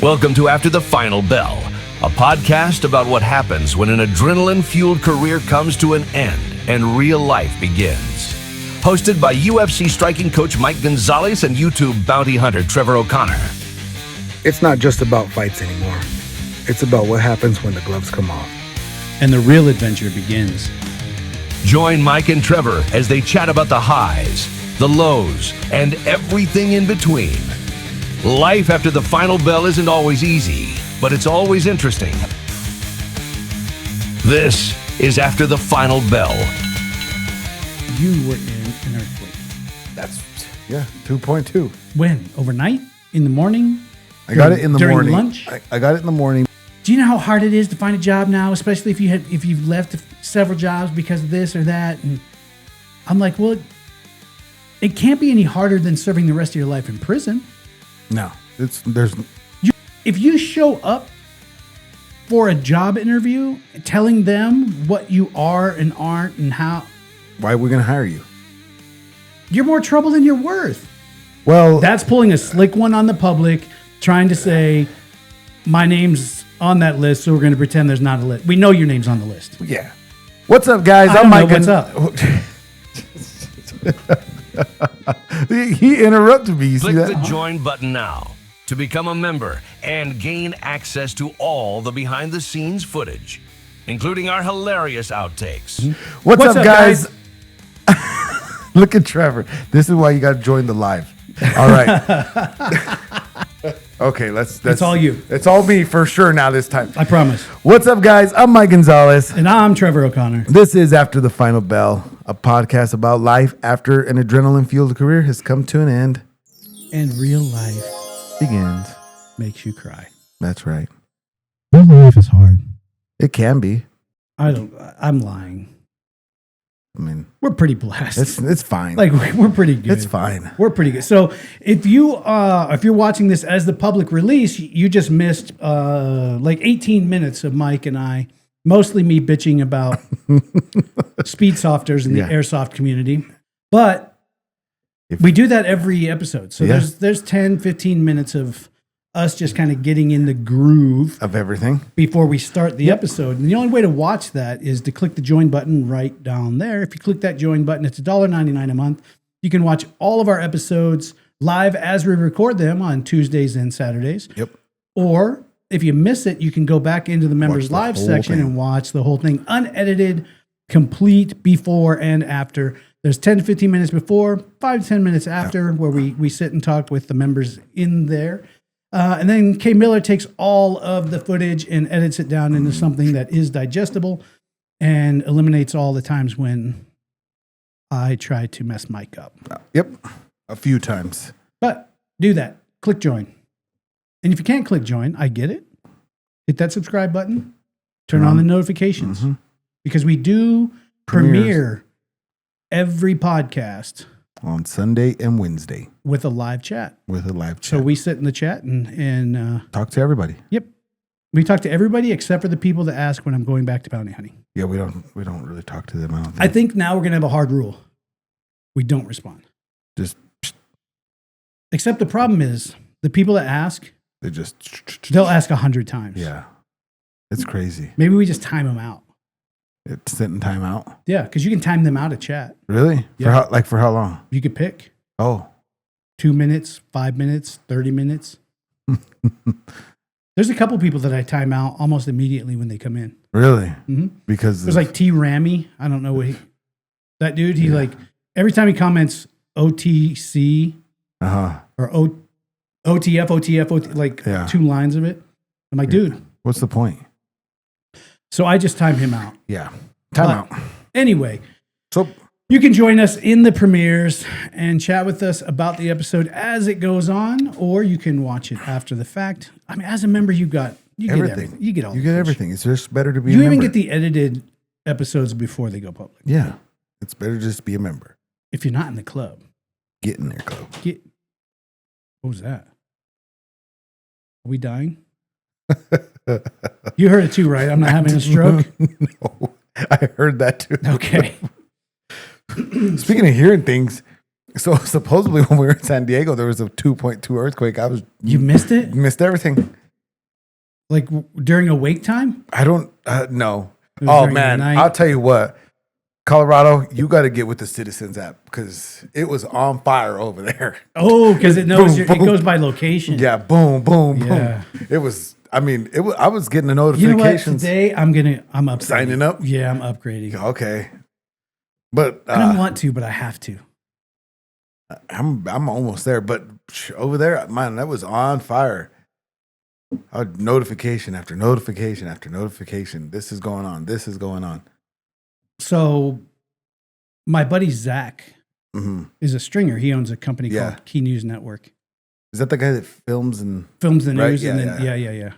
Welcome to After the Final Bell, a podcast about what happens when an adrenaline-fueled career comes to an end and real life begins. Hosted by UFC striking coach Mike Gonzalez and YouTube bounty hunter Trevor O'Connor. It's not just about fights anymore. It's about what happens when the gloves come off. And the real adventure begins. Join Mike and Trevor as they chat about the highs, the lows, and everything in between. Life after the final bell isn't always easy, but it's always interesting. This is After the Final Bell. You were in an earthquake. That's, 2.2. When? Overnight? In the morning? I got it in the during morning. Lunch? I got it in the morning. Do you know how hard it is to find a job now, especially if you've left several jobs because of this or that? And I'm like, well, it can't be any harder than serving the rest of your life in prison. No, If you show up for a job interview, telling them what you are and aren't and how, why are we going to hire you? you're more trouble than you're worth. Well, That's pulling a slick one on the public, trying to say, my name's on that list, so we're going to pretend there's not a list. We know your name's on the list. yeah. What's up, guys? I don't know Mike. what's up. He interrupted me. You see Click that? the join button now to become a member and gain access to all the behind-the-scenes footage, including our hilarious outtakes. What's up, guys? Look at Trevor. This is why you got to join the live. All right. Okay, that's all you. It's all me for sure now this time. I promise. What's up, guys? I'm Mike Gonzalez. And I'm Trevor O'Connor. This is After the Final Bell, a podcast about life after an adrenaline-fueled career has come to an end. And real life Begins. makes you cry. That's right. Real life is hard. It can be. I'm lying. I mean, We're pretty blessed. it's fine. Like, we're pretty good. It's fine. We're pretty good. So if you're watching this as the public release, you just missed like 18 minutes of Mike and I, mostly me bitching about speed softers in the airsoft community. But we do that every episode. So there's 10, 15 minutes of us just kind of getting in the groove Of everything. before we start the episode. And the only way to watch that is to click the join button right down there. If you click that join button, it's $1.99 a month. You can watch all of our episodes live as we record them on Tuesdays and Saturdays. Yep. Or if you miss it, you can go back into the members the live whole section thing. and watch the whole thing unedited, complete before and after. There's 10 to 15 minutes before, 5 to 10 minutes after where we sit and talk with the members in there. And then Kay Miller takes all of the footage and edits it down into something that is digestible and eliminates all the times when I try to mess Mike up. Yep. A few times. But do that. Click join. And if you can't click join, I get it. Hit that subscribe button. Turn on the notifications. Because we do premiere every podcast On Sunday and Wednesday with a live chat. with a live chat. So we sit in the chat and talk to everybody. yep. We talk to everybody except for the people that ask when I'm going back to bounty hunting. Yeah, we don't really talk to them. I don't think. I think now we're going to have a hard rule. We don't respond. Just Except the problem is the people that ask, they just they'll ask 100 times. Yeah. It's crazy. Maybe we just time them out. It's sitting time out. Yeah, because you can time them out of chat. Really? Yeah. For how long? You could pick Oh. 2 minutes, 5 minutes, 30 minutes. There's a couple people that I time out almost immediately when they come in. Really? Mm-hmm. Because There's like T. Rammy. I don't know what that dude, he like, every time he comments OTC or OTF, like 2 lines of it. I'm like, dude. What's the point? So I just time him out. Yeah. Time out. Anyway, So you can join us in the premieres and chat with us about the episode as it goes on, or you can watch it after the fact. I mean, as a member, you get everything. You get all. You get everything. It's just better to be. You a even member. get the edited episodes before they go public. Yeah. It's better just to be a member. If you're not in the club, Get in there, club. What was that? Are we dying? You heard it too, right? I'm not having a stroke. No, I heard that too. Okay. Speaking of hearing things, so supposedly when we were in San Diego, there was a 2.2 earthquake. You missed it? Missed everything. Like during a wake time? I don't know. It was Oh during the man, night? I'll tell you what. Colorado, you got to get with the Citizens app because it was on fire over there. Oh, because it knows Boom, it boom. goes by location. Yeah, boom, boom, Yeah. boom. It was. I mean, it was. I was getting the You know what? notifications. Today I'm upgrading. Signing up? Yeah, I'm upgrading. Okay, but I don't want to, but I have to. I'm almost there. But over there, man, that was on fire. Notification after notification after notification. This is going on. This is going on. So my buddy Zach Mm-hmm. is a stringer. He owns a company Yeah. called Key News Network. Is that the guy that films and? Films the Right, news and yeah, then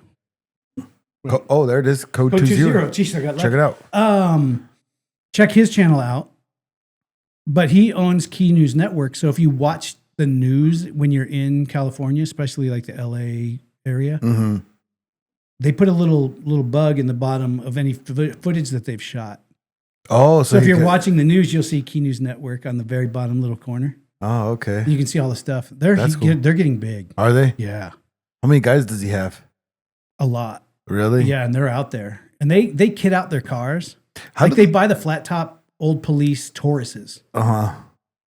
yeah. Oh, there it is. Code Code 20. 20. Jeez, I got Check lucky. it out. Check his channel out. But he owns Key News Network. So if you watch the news when you're in California, especially like the LA area, Mm-hmm. they put a little bug in the bottom of any footage that they've shot. Oh, So if he you're could- watching the news, you'll see Key News Network on the very bottom little corner. Oh, okay. You can see all the stuff. They're That's cool. they're getting big. Are they? Yeah, How many guys does he have? a lot. Really? Yeah, and they're out there, and they kit out their cars. How Like they buy the flat top old police Tauruses Uh huh.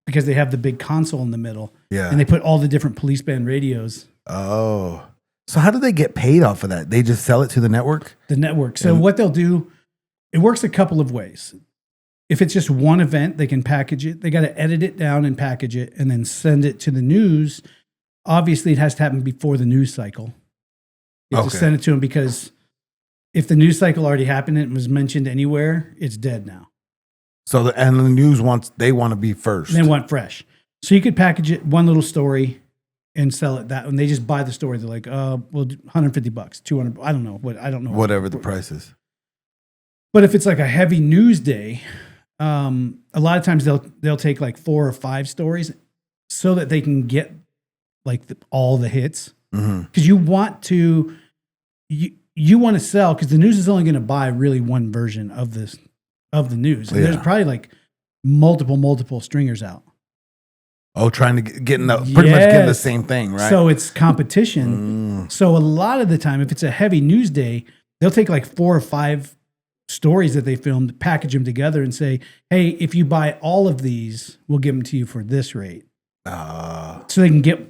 because they have the big console in the middle, Yeah. and they put all the different police band radios. Oh. So how do they get paid off of that? They just sell it to the network? The network. So And- what they'll do, it works a couple of ways. If it's just one event, they can package it. They got to edit it down and package it and then send it to the news. Obviously, it has to happen before the news cycle. You have to Okay. send it to them because if the news cycle already happened and it was mentioned anywhere, it's dead now. So the news they want to be first. They want fresh. So you could package it one little story and sell it that, and they just buy the story. They're like, we'll do $150, $200. I don't know what. I don't know Whatever the price is. But if it's like a heavy news day, a lot of times they'll take like 4 or 5 stories so that they can get like all the hits. Mm-hmm. Because you want to sell, because the news is only going to buy really one version of the news. And there's Yeah. probably like multiple stringers out. Oh, trying to get in pretty much getting the Yes. same thing, right? So it's competition. So a lot of the time, if it's a heavy news day, they'll take like 4 or 5 stories that they filmed, package them together and say, hey, if you buy all of these, we'll give them to you for this rate. So they can get,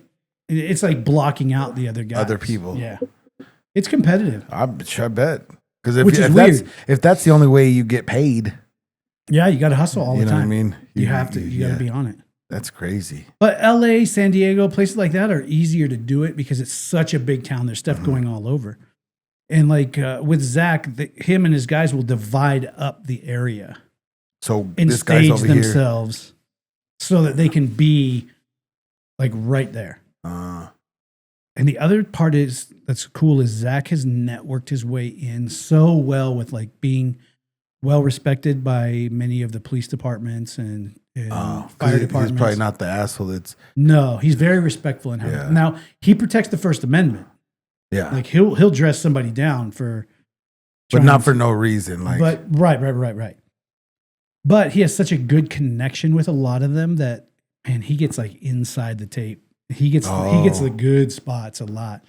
it's like blocking out the other guys. Other people. Yeah. It's competitive. I bet. Because Which is weird. if that's the only way you get paid, Yeah, you got to hustle all you the know time. what I mean? You have to. You got to be on it. That's crazy. But LA, San Diego, places like that are easier to do it because it's such a big town. There's stuff going all over. And like with Zach, him and his guys will divide up the area So and this guy's stage over here. themselves so that they can be like right there. And the other part that's cool is Zach has networked his way in so well with like being well respected by many of the police departments and fire departments. He's probably not the asshole that's. No, he's very respectful in how. Yeah. Now he protects the First Amendment. Yeah. Like he'll dress somebody down for, but trying not to- for no reason. Like, But right. But he has such a good connection with a lot of them that man, he gets like inside the tape. He gets the good spots a lot.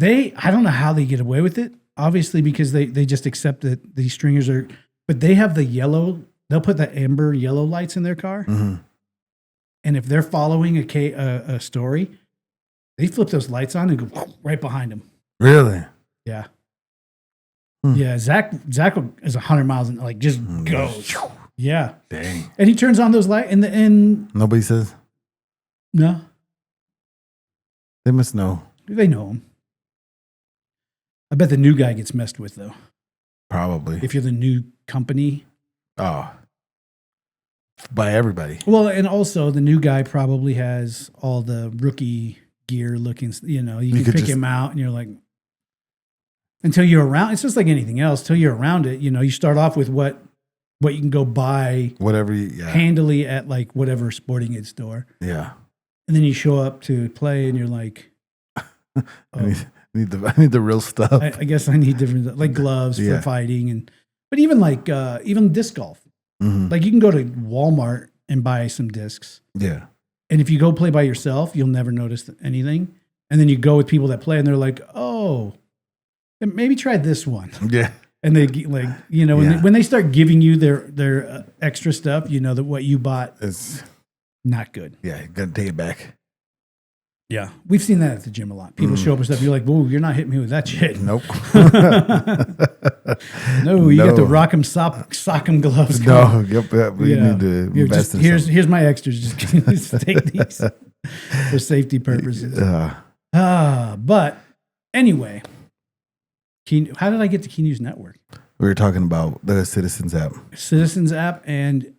I don't know how they get away with it. Obviously, because they just accept that these stringers are, but they have the yellow. They'll put the amber yellow lights in their car, and if they're following a story, they flip those lights on and go right behind them. really? Yeah. Yeah, Zach is 100 miles and like just goes. Yeah, Dang. and he turns on those lights and Nobody says no, they must know. they know him. I bet the new guy gets messed with though. Probably. If you're the new company, By everybody. well, and also the new guy probably has all the rookie gear looking. You know, you can could pick just- him out, and you're like, until you're around. It's just like anything else. Till you're around it, you know, you start off with what you can go buy Whatever. handily at like whatever sporting goods store. Yeah. And then you show up to play and you're like, I need the real stuff. I guess I need different, like gloves Yeah. for fighting. But even like, even disc golf, Mhm. like you can go to Walmart and buy some discs. Yeah. And if you go play by yourself, you'll never notice anything. And then you go with people that play and they're like, oh, maybe try this one. Yeah. And they like, you know, when they start giving you their extra stuff, you know that what you bought It's not good. yeah, you gotta take it back. Yeah, we've seen that at the gym a lot. People show up with stuff. You're like, whoa, you're not hitting me with that shit. Nope. No, you got the rock'em sock'em gloves. No, yep. We need to invest in here's my extras. Just take these for safety purposes. But anyway, how did I get to Key News Network? We were talking about the Citizens app. Citizens app, and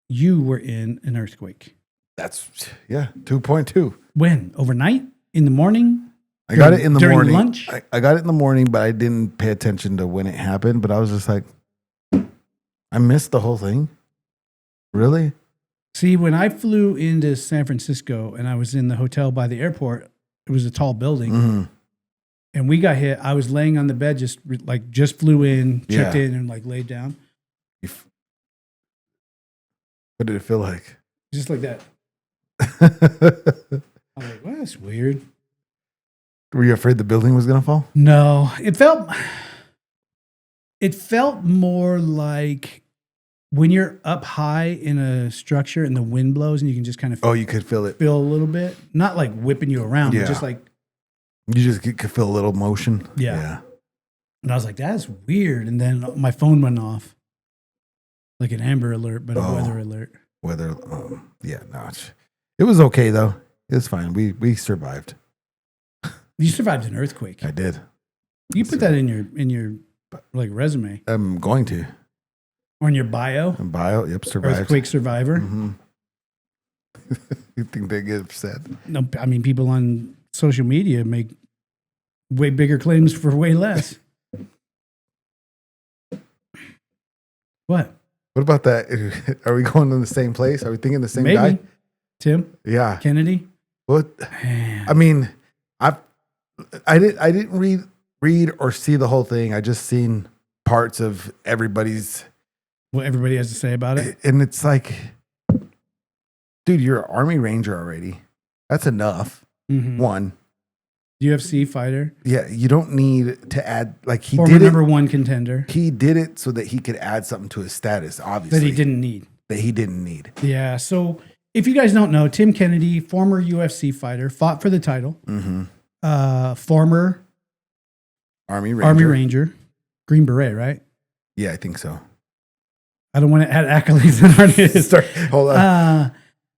you were in an earthquake. That's 2.2. When? Overnight? In the morning? I got it in the during morning. Lunch? I got it in the morning, but I didn't pay attention to when it happened. But I was just like, I missed the whole thing. Really? See, when I flew into San Francisco and I was in the hotel by the airport, it was a tall building. Mm-hmm. And we got hit. I was laying on the bed, just flew in, checked Yeah. in, and like laid down. What did it feel like? Just like that. I was like, well, that's weird. Were you afraid the building was going to fall? No, it felt more like when you're up high in a structure and the wind blows and you can just kind of You could feel it. feel a little bit, not like whipping you around, Yeah. but just like, You just could feel a little motion. Yeah. And I was like, that's weird. And then my phone went off like an Amber Alert, but a weather alert. It was okay though. It was fine. We survived. You survived an earthquake. I did. You put that in your like resume I'm going to. or in your bio. Survived. Earthquake survivor. Mm-hmm. You think they get upset? No, I mean people on social media make way bigger claims for way less. What? What about that? Are we going to the same place? Are we thinking the same guy? Tim? Yeah. Kennedy? What? I mean, I didn't read or see the whole thing. I just seen parts of everybody's. What everybody has to say about it. And it's like, dude, you're an Army Ranger already. That's enough. Mm-hmm. One. UFC fighter. Yeah, you don't need to add, like he Former did it. number one contender. He did it so that he could add something to his status, obviously. That he didn't need. Yeah, so if you guys don't know, Tim Kennedy, former UFC fighter, fought for the title. Mm-hmm. Former Army Ranger. Army Ranger. Green Beret, right? Yeah, I think so. I don't want to add accolades that aren't his. Hold on.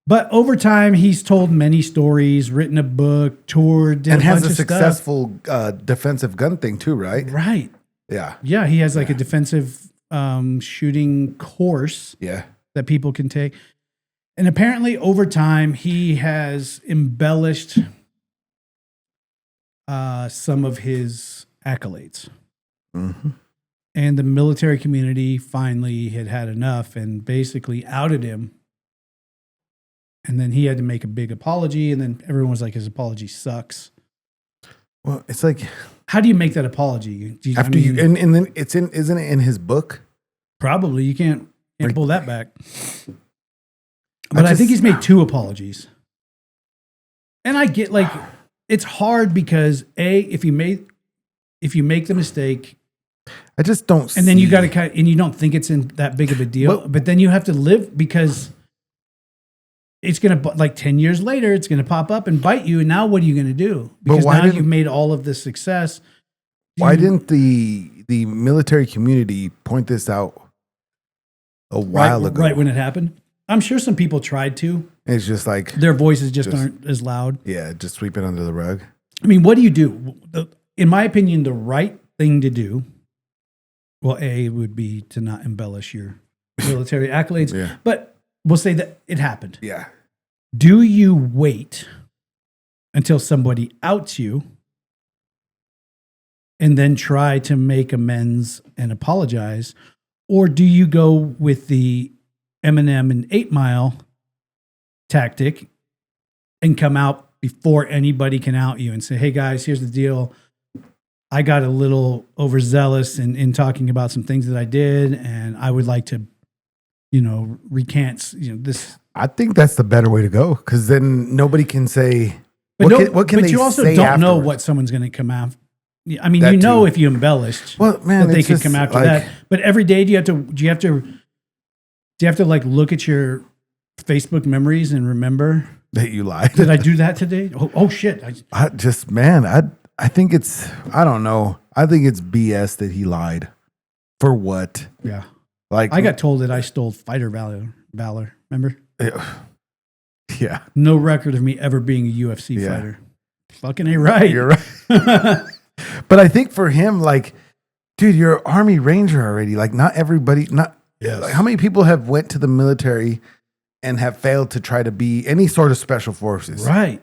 But over time, he's told many stories, written a book, toured, did and a has bunch a of successful defensive gun thing too, right? Right. Yeah. Yeah, he has like a defensive shooting course Yeah. that people can take. And apparently over time, he has embellished some of his accolades. Mm-hmm. And the military community finally had enough and basically outed him. And then he had to make a big apology. And then everyone was like, his apology sucks. Well, it's like, how do you make that apology? and then isn't it in his book? Probably. You can't pull that back. But I think he's made 2 apologies. And I get like, it's hard because if you make the mistake, I just don't. And then you got to and you don't think it's in that big of a deal, but then you have to live because it's going to, like 10 years later, it's going to pop up and bite you. And now what are you going to do? Because now you've made all of this success. Why didn't the military community point this out a while ago? Right when it happened? I'm sure some people tried to. It's just like their voices just aren't as loud. Yeah, just sweep it under the rug. I mean, what do you do? In my opinion, the right thing to do, well, A, would be to not embellish your military accolades. Yeah. But we'll say that it happened. Yeah. Do you wait until somebody outs you and then try to make amends and apologize? Or do you go with the Eminem and 8 Mile tactic and come out before anybody can out you and say, hey guys, here's the deal. I got a little overzealous in talking about some things that I did, and I would like to, recant, this. I think that's the better way to go, because then nobody can say, what can they say But you also don't know afterwards? what someone's going to come out, I mean, That you know, too. if you embellished, Well, man, that they it's could just come after like- that. But every day, do you have to like look at your Facebook memories and remember? That you lied. Did I do that today? Oh shit! I just, man, I think it's, I don't know. I think it's BS that he lied. For what? Yeah, Like, I got told that I stole fighter Valor. Remember? yeah, No record of me ever being a UFC Yeah. fighter. Fucking A right. you're right. But I think for him, like, dude, you're an Army Ranger already. Like, not everybody, Yes. like, how many people have went to the military and have failed to try to be any sort of special forces? Right.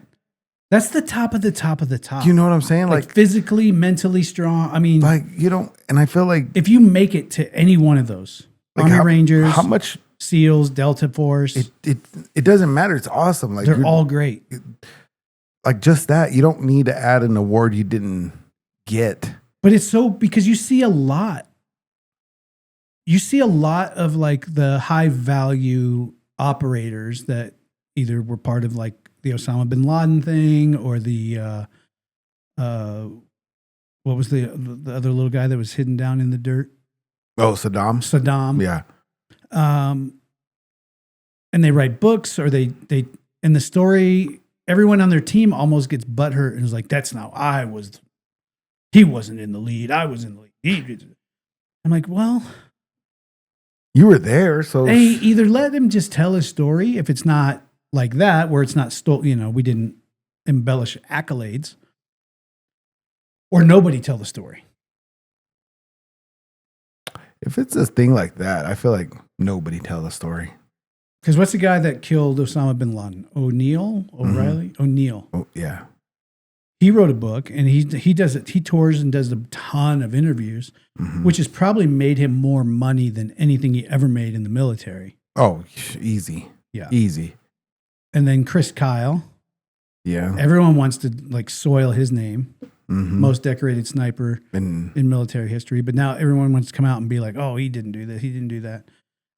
That's the top of the top of the top. Do you know what I'm saying? Like physically, mentally strong. I mean, like you don't, and I feel like, if you make it to any one of those, like Army Rangers, how much SEALs, Delta Force, it doesn't matter. It's awesome. Like they're you're- all great. like just that. You don't need to add an award you didn't get. But it's so, because you see a lot. You see a lot of like the high value operators that either were part of like the Osama bin Laden thing or the what was the other little guy that was hidden down in the dirt? Oh, Saddam. Saddam. Yeah. And they write books, or they in the story, everyone on their team almost gets butthurt and is like, that's not, he wasn't in the lead. I was in the lead. I'm like, well, You were there, so hey, either let him just tell his story if it's not like that, where it's not we didn't embellish accolades, or nobody tell the story. if it's a thing like that, I feel like nobody tell the story. Because what's the guy that killed Osama bin Laden? O'Reilly? O'Neill. Oh yeah. He wrote a book, and he does it. He tours and does a ton of interviews, which has probably made him more money than anything he ever made in the military. Oh, easy. Yeah. Easy. And then Chris Kyle. Yeah. Everyone wants to like soil his name. Mhm. Most decorated sniper And in military history. But now everyone wants to come out and be like, oh, he didn't do this. He didn't do that.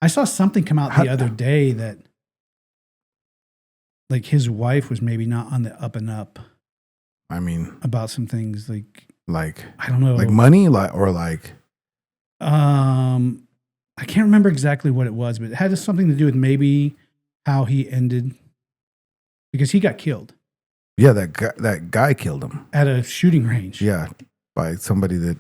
I saw something come out the other day that like his wife was maybe not on the up and up I mean, about some things. Like, like I don't know. money, or like I can't remember exactly what it was, but it had something to do with maybe how he ended, because he got killed yeah, that guy killed him. at a shooting range. Yeah, by somebody that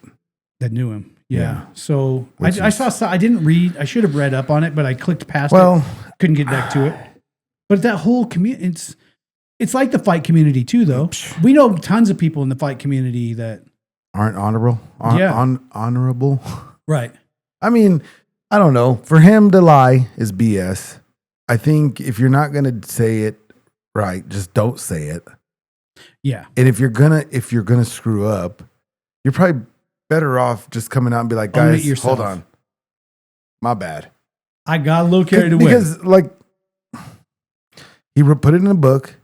That knew him. Yeah. Yeah. So Which I is- saw, I didn't read, I should have read up on it, but I clicked past it. well, Couldn't get back to it. But that whole community, it's like the fight community too, though. We know tons of people in the fight community that, aren't honorable. Yeah. Honorable. right. I mean, I don't know. For him to lie is BS. I think if you're not gonna say it right, just don't say it. Yeah. And if you're gonna screw up, you're probably better off just coming out and be like, Own it guys, yourself. hold on, my bad. I got a little carried away. Because like he put it in a book.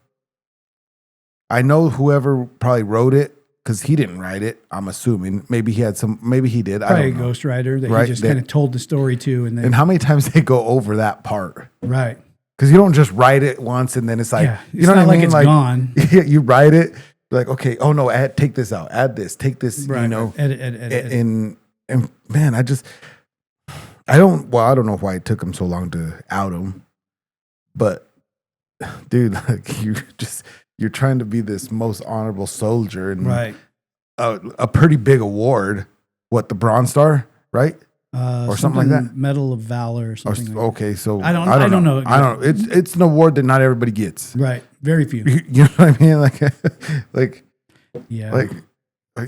I know whoever probably wrote it, because he didn't write it. I'm assuming maybe he had some. Maybe he did. Probably I a don't know. ghostwriter that Right, he just that- kind of told the story to. And then, And how many times they go over that part? right. Because you don't just write it once and then it's like, Yeah. It's you know not what I like mean? it's Like, gone. you write it, like, okay, oh no, take this out, add this, take this, Right. you know. Edit, edit. And man, I don't know why it took him so long to out him, but dude, like you're trying to be this most honorable soldier and Right. a pretty big award, what, the Bronze Star, right? Or something like that? Medal of Valor or Or, something. like okay, so I don't know I don't know. It's an award that not everybody gets. that. Right. Very few. You know what I mean? Like Yeah.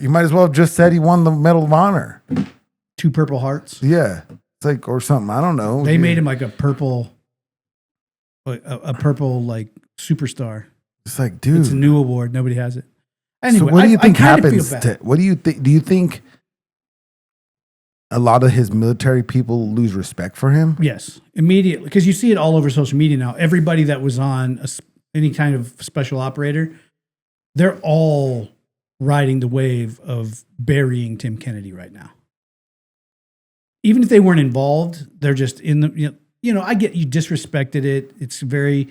you might as well have just said he won the Medal of Honor. 2 Purple Hearts. Yeah, it's like, or something. I don't know. They made him like a purple like superstar. It's like, dude. It's a new award. Nobody has it. Anyway, so what do you I think kinda feel happens bad. to? What do you think? Do you think a lot of his military people lose respect for him? Yes, immediately, because you see it all over social media now. Everybody that was on any kind of special operator, they're all riding the wave of burying Tim Kennedy right now. Even if they weren't involved, they're just in the, I get you disrespected it. It's very,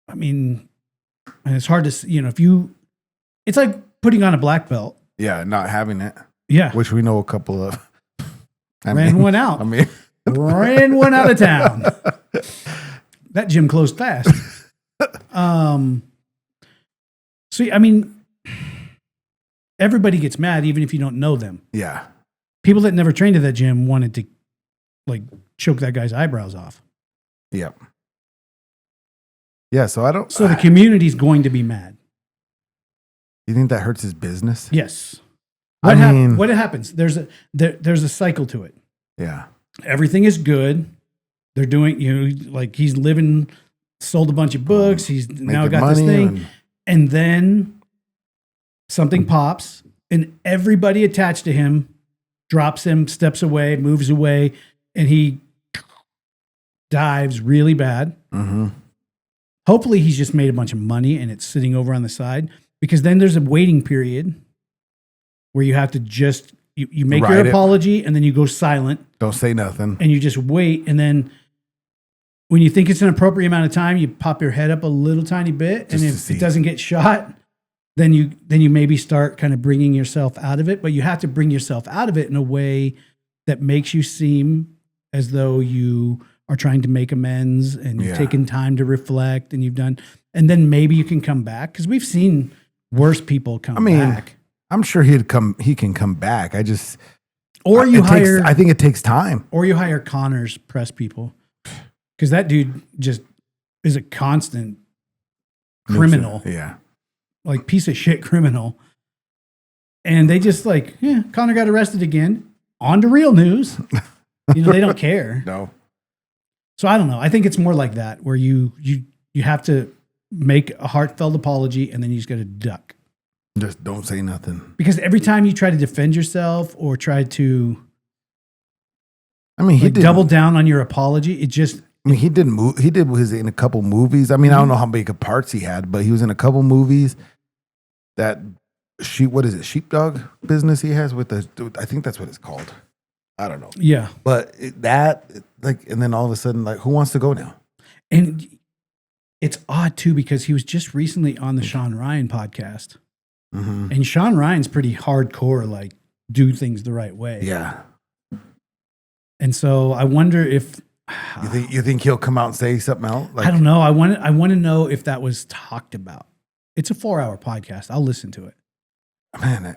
I mean, and it's hard to, it's like putting on a black belt Yeah, not having it. Yeah. Which we know a couple of. Ran one out. Ran one out of town. That gym closed fast. So, I mean, everybody gets mad even if you don't know them. Yeah. People that never trained at that gym wanted to like choke that guy's eyebrows off. Yep. Yeah, so I don't. So the community's going to be mad. You think that hurts his business? Yes. What happens? There's a cycle to it. Yeah. Everything is good. They're doing, like he's sold a bunch of books. He's now got this thing. And then something pops and everybody attached to him drops him, steps away, moves away, and he dives really bad. Mm-hmm. Hopefully he's just made a bunch of money and it's sitting over on the side, because then there's a waiting period where you have to just, you make your apology and then you go silent. Don't say nothing. And you just wait. And then when you think it's an appropriate amount of time, you pop your head up a little tiny bit. And if it doesn't get shot, then you maybe start kind of bringing yourself out of it. But you have to bring yourself out of it in a way that makes you seem as though you are trying to make amends and you've taken time to reflect and and then maybe you can come back. Because we've seen worse people come back. I'm sure he can come back. I think it takes time. Or you hire Connor's press people. Because that dude just is a constant criminal. Yeah. Like piece of shit criminal. And they just Connor got arrested again. On to real news. They don't care. No. So I don't know. I think it's more like that, where you have to make a heartfelt apology and then you just got to duck. Just don't say nothing. Because every time you try to defend yourself or try to he double down on your apology, it just... he was in a couple movies. I don't know how big of parts he had, but he was in a couple movies that sheepdog business he has with I think that's what it's called. I don't know. Yeah. But and then all of a sudden, who wants to go now? And it's odd too, because he was just recently on the Sean Ryan podcast. Mm-hmm. And Sean Ryan's pretty hardcore, do things the right way. Yeah. And so I wonder if you think he'll come out and say something else? I don't know. I want to know if that was talked about. It's a 4-hour podcast. I'll listen to it. Man,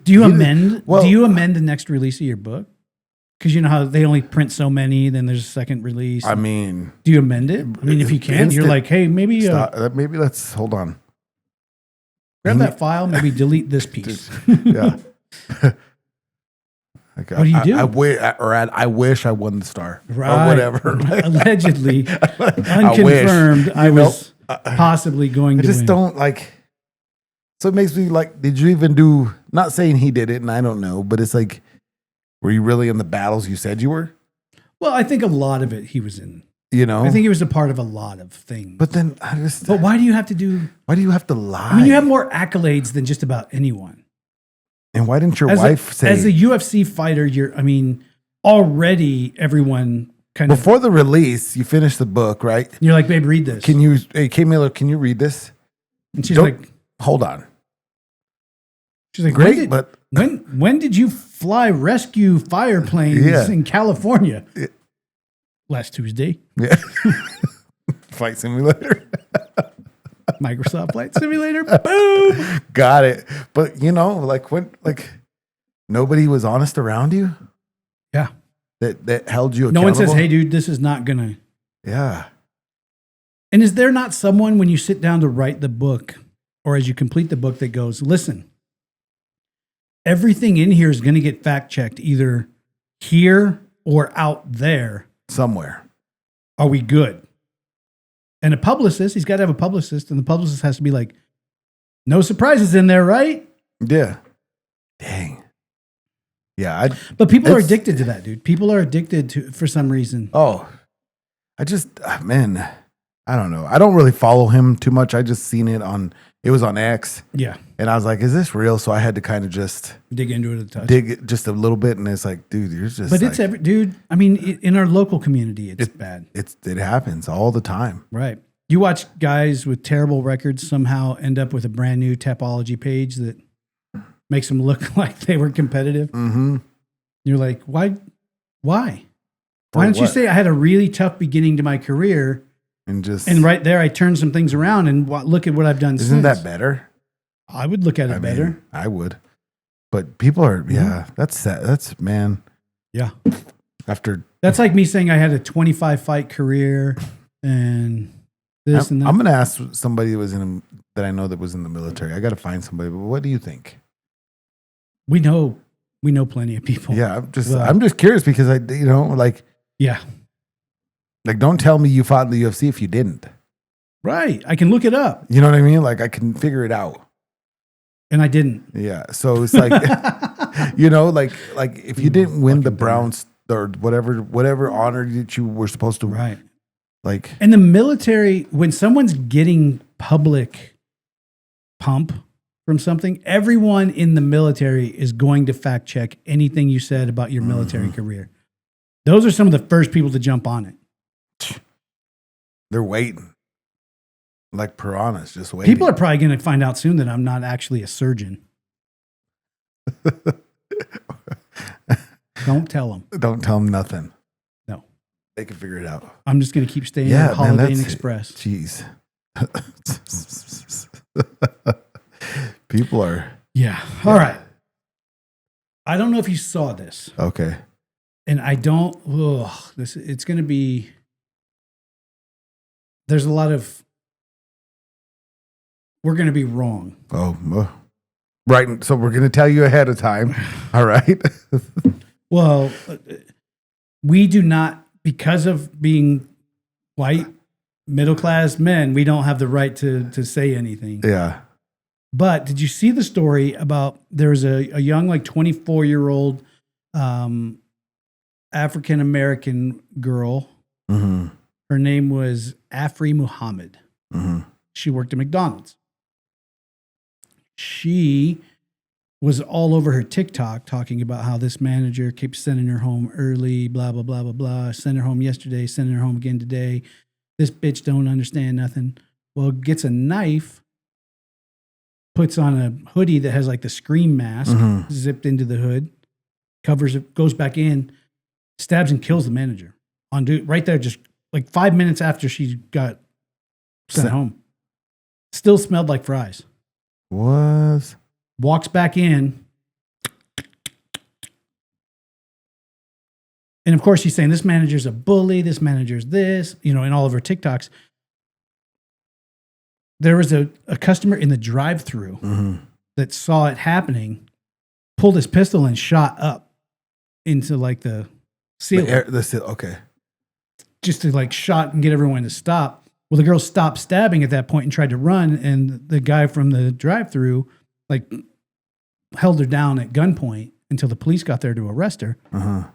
Do you amend the next release of your book? Because you know how they only print so many, then there's a second release. Do you amend it? If you can, you're like, hey, maybe let's hold on. Grab that file, maybe delete this piece. Yeah. What do you do? I wish I won the star. Right. Or whatever. Allegedly. Unconfirmed. I was possibly going to win. I just don't so it makes me did you even do, not saying he did it and I don't know, but it's were you really in the battles you said you were? Well, I think a lot of it he was in. I think he was a part of a lot of things. But then But why do you have to lie? You have more accolades than just about anyone. And why didn't your wife say... As a UFC fighter, already everyone Before the release, you finished the book, right? You're like, babe, read this. Hey, Kay Miller, can you read this? And she's like... Hold on. She's like, great, but... When did you fly rescue fire planes in California? Last Tuesday. Yeah. Flight simulator. Microsoft Flight Simulator. Boom. Got it. But when nobody was honest around you. Yeah. That held you accountable. No one says, hey dude, this is not gonna. Yeah. And is there not someone when you sit down to write the book or as you complete the book that goes, listen, everything in here is going to get fact checked either here or out there. Somewhere. Are we good? And a publicist, he's got to have a publicist, and the publicist has to be like, no surprises in there, right? Yeah. Dang. Yeah. But people are addicted to that, dude. People are addicted to, for some reason. Oh, I don't know. I don't really follow him too much. I just seen it was on X. Yeah. And I was like, is this real? So I had to kind of just dig into it dig just a little bit. And it's like, dude, you're just. But it's dude. I mean, in our local community, it's bad. It happens all the time. Right. You watch guys with terrible records somehow end up with a brand new Tapology page that makes them look like they were competitive. Mm-hmm. You're like, why? Why don't you say I had a really tough beginning to my career? And right there, I turned some things around and look at what I've done since. Isn't that better? I would look at it better. I would. But people are, that's sad. That's, man. Yeah. That's like me saying I had a 25 fight career and this and that. I'm going to ask somebody that I know that was in the military. I got to find somebody, but what do you think? We know plenty of people. Yeah. I'm just curious because yeah. Like, don't tell me you fought in the UFC if you didn't. Right. I can look it up. You know what I mean? Like, I can figure it out. And I didn't. Yeah. So it's like, like if you didn't win the Browns or whatever honor that you were supposed to. Right. Like. In the military, when someone's getting public pump from something, everyone in the military is going to fact check anything you said about your military career. Those are some of the first people to jump on it. They're waiting. Like piranhas, just waiting. People are probably going to find out soon that I'm not actually a surgeon. Don't tell them. Don't tell them nothing. No. They can figure it out. I'm just going to keep staying at Holiday Inn Express. Jeez. People are. Yeah. All right. I don't know if you saw this. Okay. And I don't. It's going to be. There's a lot of. We're going to be wrong. Oh, right. So we're going to tell you ahead of time. All right. Well, we do not, because of being white, middle-class men, we don't have the right to say anything. Yeah. But did you see the story about there's a young, like 24-year-old African-American girl. Mm-hmm. Her name was Afri Muhammad. Mm-hmm. She worked at McDonald's. She was all over her TikTok talking about how this manager keeps sending her home early, blah, blah, blah, blah, blah. Sent her home yesterday, sending her home again today. This bitch don't understand nothing. Well, gets a knife, puts on a hoodie that has like the scream mask, zipped into the hood, covers it, goes back in, stabs and kills the manager. On dude, right there, just like 5 minutes after she got sent home. Still smelled like fries. What? Walks back in. And of course, she's saying this manager's a bully. This manager's this, in all of her TikToks. There was a customer in the drive-thru that saw it happening, pulled his pistol and shot up into like the ceiling. Okay. Just to like shot and get everyone to stop. Well, the girl stopped stabbing at that point and tried to run, and the guy from the drive-thru like held her down at gunpoint until the police got there to arrest her. Uh-huh.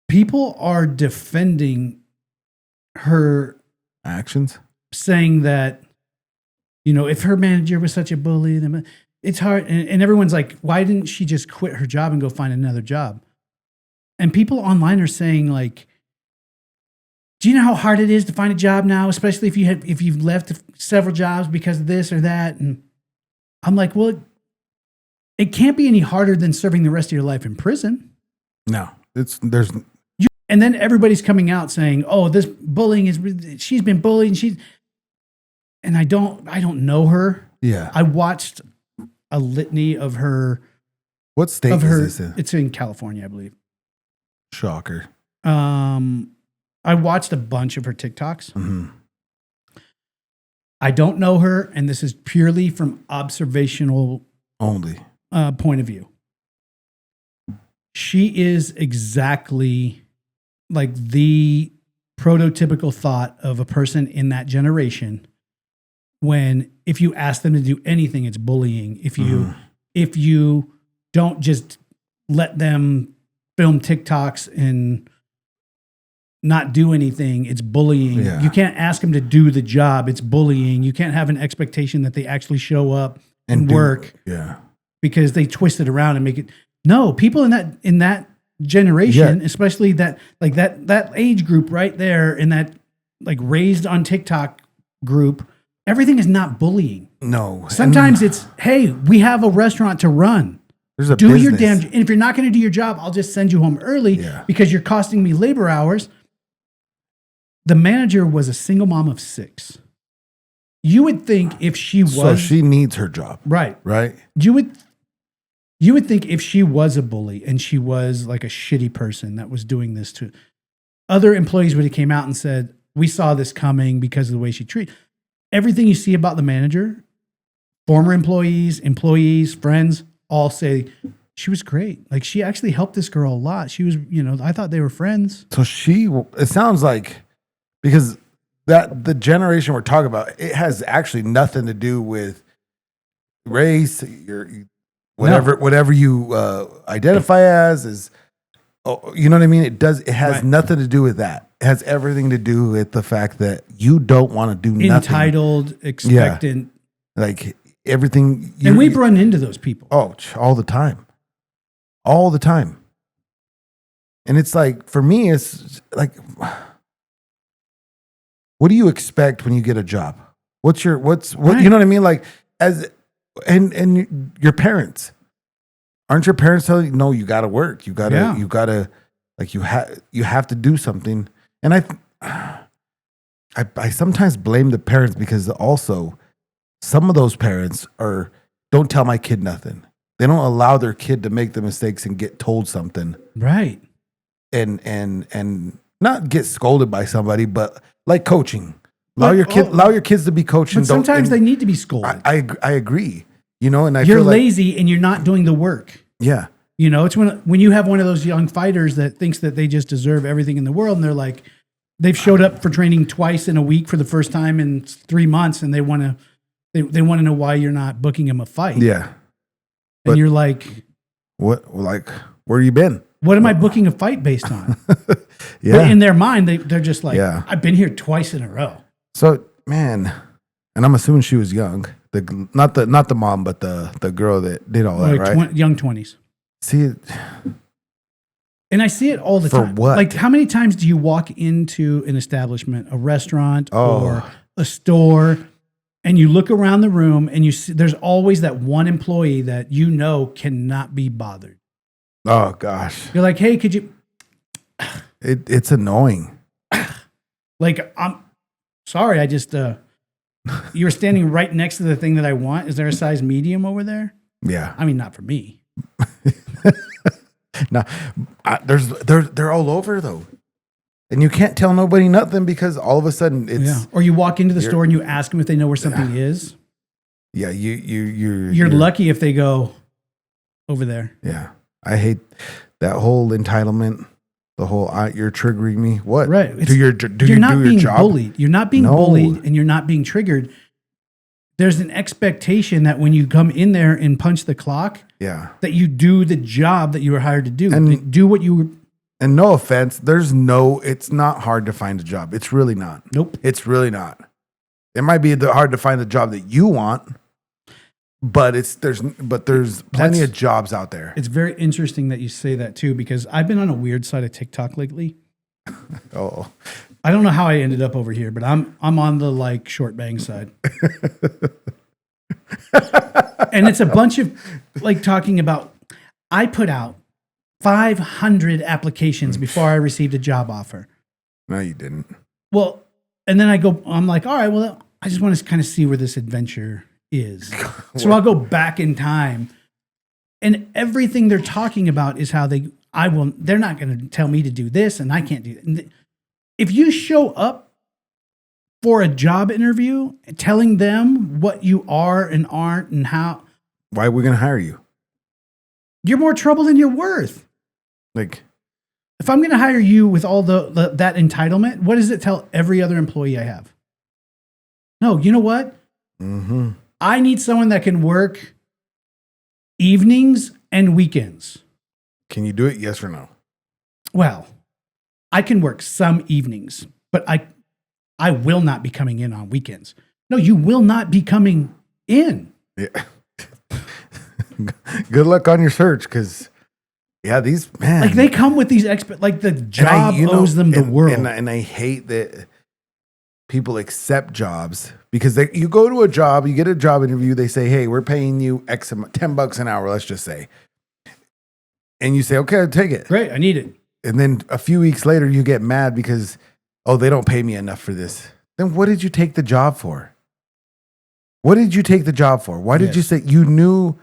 People are defending her actions, saying that, if her manager was such a bully, then it's hard. And everyone's like, why didn't she just quit her job and go find another job? And people online are saying like, do you know how hard it is to find a job now, especially if you've left several jobs because of this or that? And I'm like, well, it can't be any harder than serving the rest of your life in prison. No, and then everybody's coming out saying, "Oh, this bullying she's been bullied," and I don't know her. Yeah, I watched a litany of her. What state is this in? It's in California, I believe. Shocker. I watched a bunch of her TikToks. Mm-hmm. I don't know her, and this is purely from observational only point of view. She is exactly like the prototypical thought of a person in that generation. When if you ask them to do anything, it's bullying. If you don't just let them film TikToks and not do anything, it's bullying. Yeah. You can't ask them to do the job, it's bullying. You can't have an expectation that they actually show up and work. Yeah. Because they twist it around and make it. No, people in that generation, especially that age group right there, in that like raised on TikTok group, Everything is not bullying. No. Sometimes it's, hey, we have a restaurant to run. There's a do business. your damn. And if you're not going to do your job, I'll just send you home early because you're costing me labor hours. The manager was a single mom of 6. You would think if she was, So she needs her job. right. You would think if she was a bully and she was like a shitty person that was doing this to other employees would have came out and said, we saw this coming because of the way she treated. Everything you see about the manager, former employees, friends, all say she was great. Like she actually helped this girl a lot. She was, I thought they were friends. So it sounds like, because that the generation we're talking about, it has actually nothing to do with race, whatever you identify as is, you know what I mean? It has nothing to do with that. It has everything to do with the fact that you don't want to do nothing. Entitled, expectant. Yeah. Like everything. And we've run into those people. Oh, all the time. All the time. And it's like, for me, it's like, what do you expect when you get a job? What you know what I mean? Like and your parents, aren't your parents telling you, no, you got to work. You got to, like you have to do something. And I sometimes blame the parents because also some of those parents don't tell my kid nothing. They don't allow their kid to make the mistakes and get told something. Right. And not get scolded by somebody, but like coaching. Allow your kids to be coached. But sometimes they need to be scolded. I agree. And you're feel lazy and you're not doing the work. Yeah. It's when you have one of those young fighters that thinks that they just deserve everything in the world, and they're like, they've showed up for training twice in a week for the first time in 3 months, and they want to know why you're not booking them a fight. Yeah. And you're like, what? Like, where you been? What am I booking a fight based on? Yeah. But in their mind, they're just like, yeah. I've been here twice in a row. So, man, and I'm assuming she was young. Not the mom, but the girl that did all that, right? Young 20s. See it. And I see it all the time. For what? Like, how many times do you walk into an establishment, a restaurant Oh. or a store, and you look around the room and you see there's always that one employee that cannot be bothered. Oh gosh. You're like, hey, could you? It's annoying. Like, I'm sorry, I just you were standing right next to the thing that I want. Is there a size medium over there? Yeah. I mean, not for me. No, they're all over though, and you can't tell nobody nothing because all of a sudden it's Or you walk into the store and you ask them if they know where something is. Yeah, you're lucky if they go over there. Yeah, I hate that whole entitlement. The whole you're triggering me. What? Right. You're not being job? bullied. You're not being bullied, and you're not being triggered. There's an expectation that when you come in there and punch the clock, that you do the job that you were hired to do. And do what you were. And no offense, it's not hard to find a job. It's really not. Nope. It's really not. It might be hard to find the job that you want, but there's plenty of jobs out there. It's very interesting that you say that too, because I've been on a weird side of TikTok lately. Oh. I don't know how I ended up over here, but I'm on the short bang side. And it's a bunch of talking about, I put out 500 applications before I received a job offer. No, you didn't. Well, and then I'm like, all right, well, I just want to kind of see where this adventure is. So I'll go back in time, and everything they're talking about is how they're not going to tell me to do this, and I can't do that. If you show up for a job interview telling them what you are and aren't and how, why are we going to hire you? You're more trouble than you're worth. If I'm going to hire you with all that entitlement, what does it tell every other employee I have? No, you know what? Mm-hmm. I need someone that can work evenings and weekends. Can you do it? Yes or no? Well, I can work some evenings, but I will not be coming in on weekends. No, you will not be coming in. Yeah. Good luck on your search, because these man, they come with these the job owes them the world. And I hate that people accept jobs Because you go to a job, you get a job interview, they say, hey, we're paying you X amount, $10 an hour, let's just say. And you say, okay, I'll take it. Great, I need it. And then a few weeks later, you get mad because, oh, they don't pay me enough for this. Then what did you take the job for? What did you take the job for? Why did you say you knew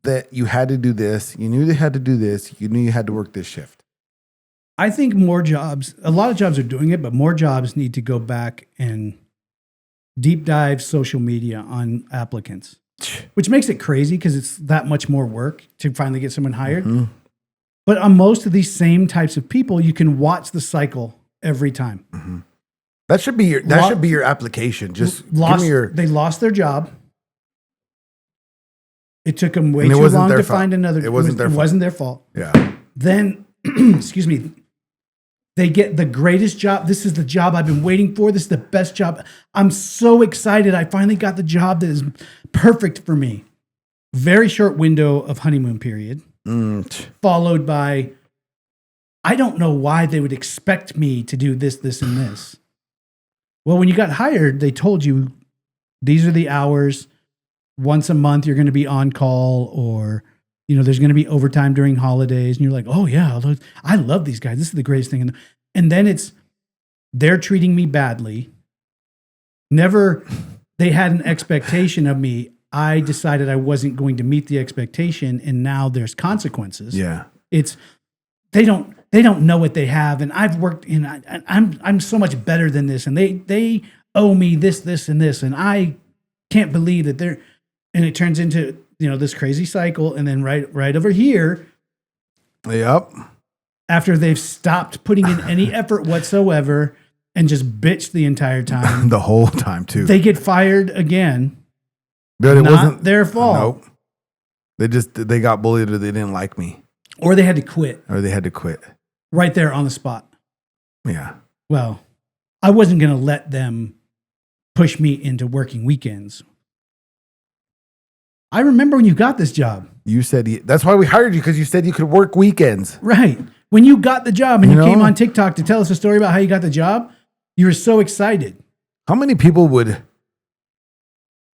that you had to do this? You knew they had to do this. You knew you had to work this shift. I think more jobs, a lot of jobs are doing it, but more jobs need to go back and deep dive social media on applicants, which makes it crazy because it's that much more work to finally get someone hired. Mm-hmm. But on most of these same types of people, you can watch the cycle every time. Mm-hmm. That should be your application. Just give me they lost their job. It took them way too long to find another. It wasn't their fault. Yeah. Then, excuse me, they get the greatest job. This is the job I've been waiting for. This is the best job. I'm so excited. I finally got the job that is perfect for me. Very short window of honeymoon period. Followed by, I don't know why they would expect me to do this, this, and this. Well, when you got hired, they told you these are the hours. Once a month, you're going to be on call, or there's going to be overtime during holidays. And you're like, oh yeah, I love these guys. This is the greatest thing. And then they're treating me badly. They had an expectation of me. I decided I wasn't going to meet the expectation, and now there's consequences. Yeah, they don't know what they have, and I've worked in. I'm so much better than this, and they owe me this, this, and this, and I can't believe that they're. And it turns into this crazy cycle, and then right over here. Yep. After they've stopped putting in any effort whatsoever and just bitched the entire time, the whole time too, they get fired again. But it wasn't their fault. Nope. They got bullied, or they didn't like me. Or they had to quit. Right there on the spot. Yeah. Well, I wasn't going to let them push me into working weekends. I remember when you got this job. You said that's why we hired you, because you said you could work weekends. Right. When you got the job and you came on TikTok to tell us a story about how you got the job, you were so excited. How many people would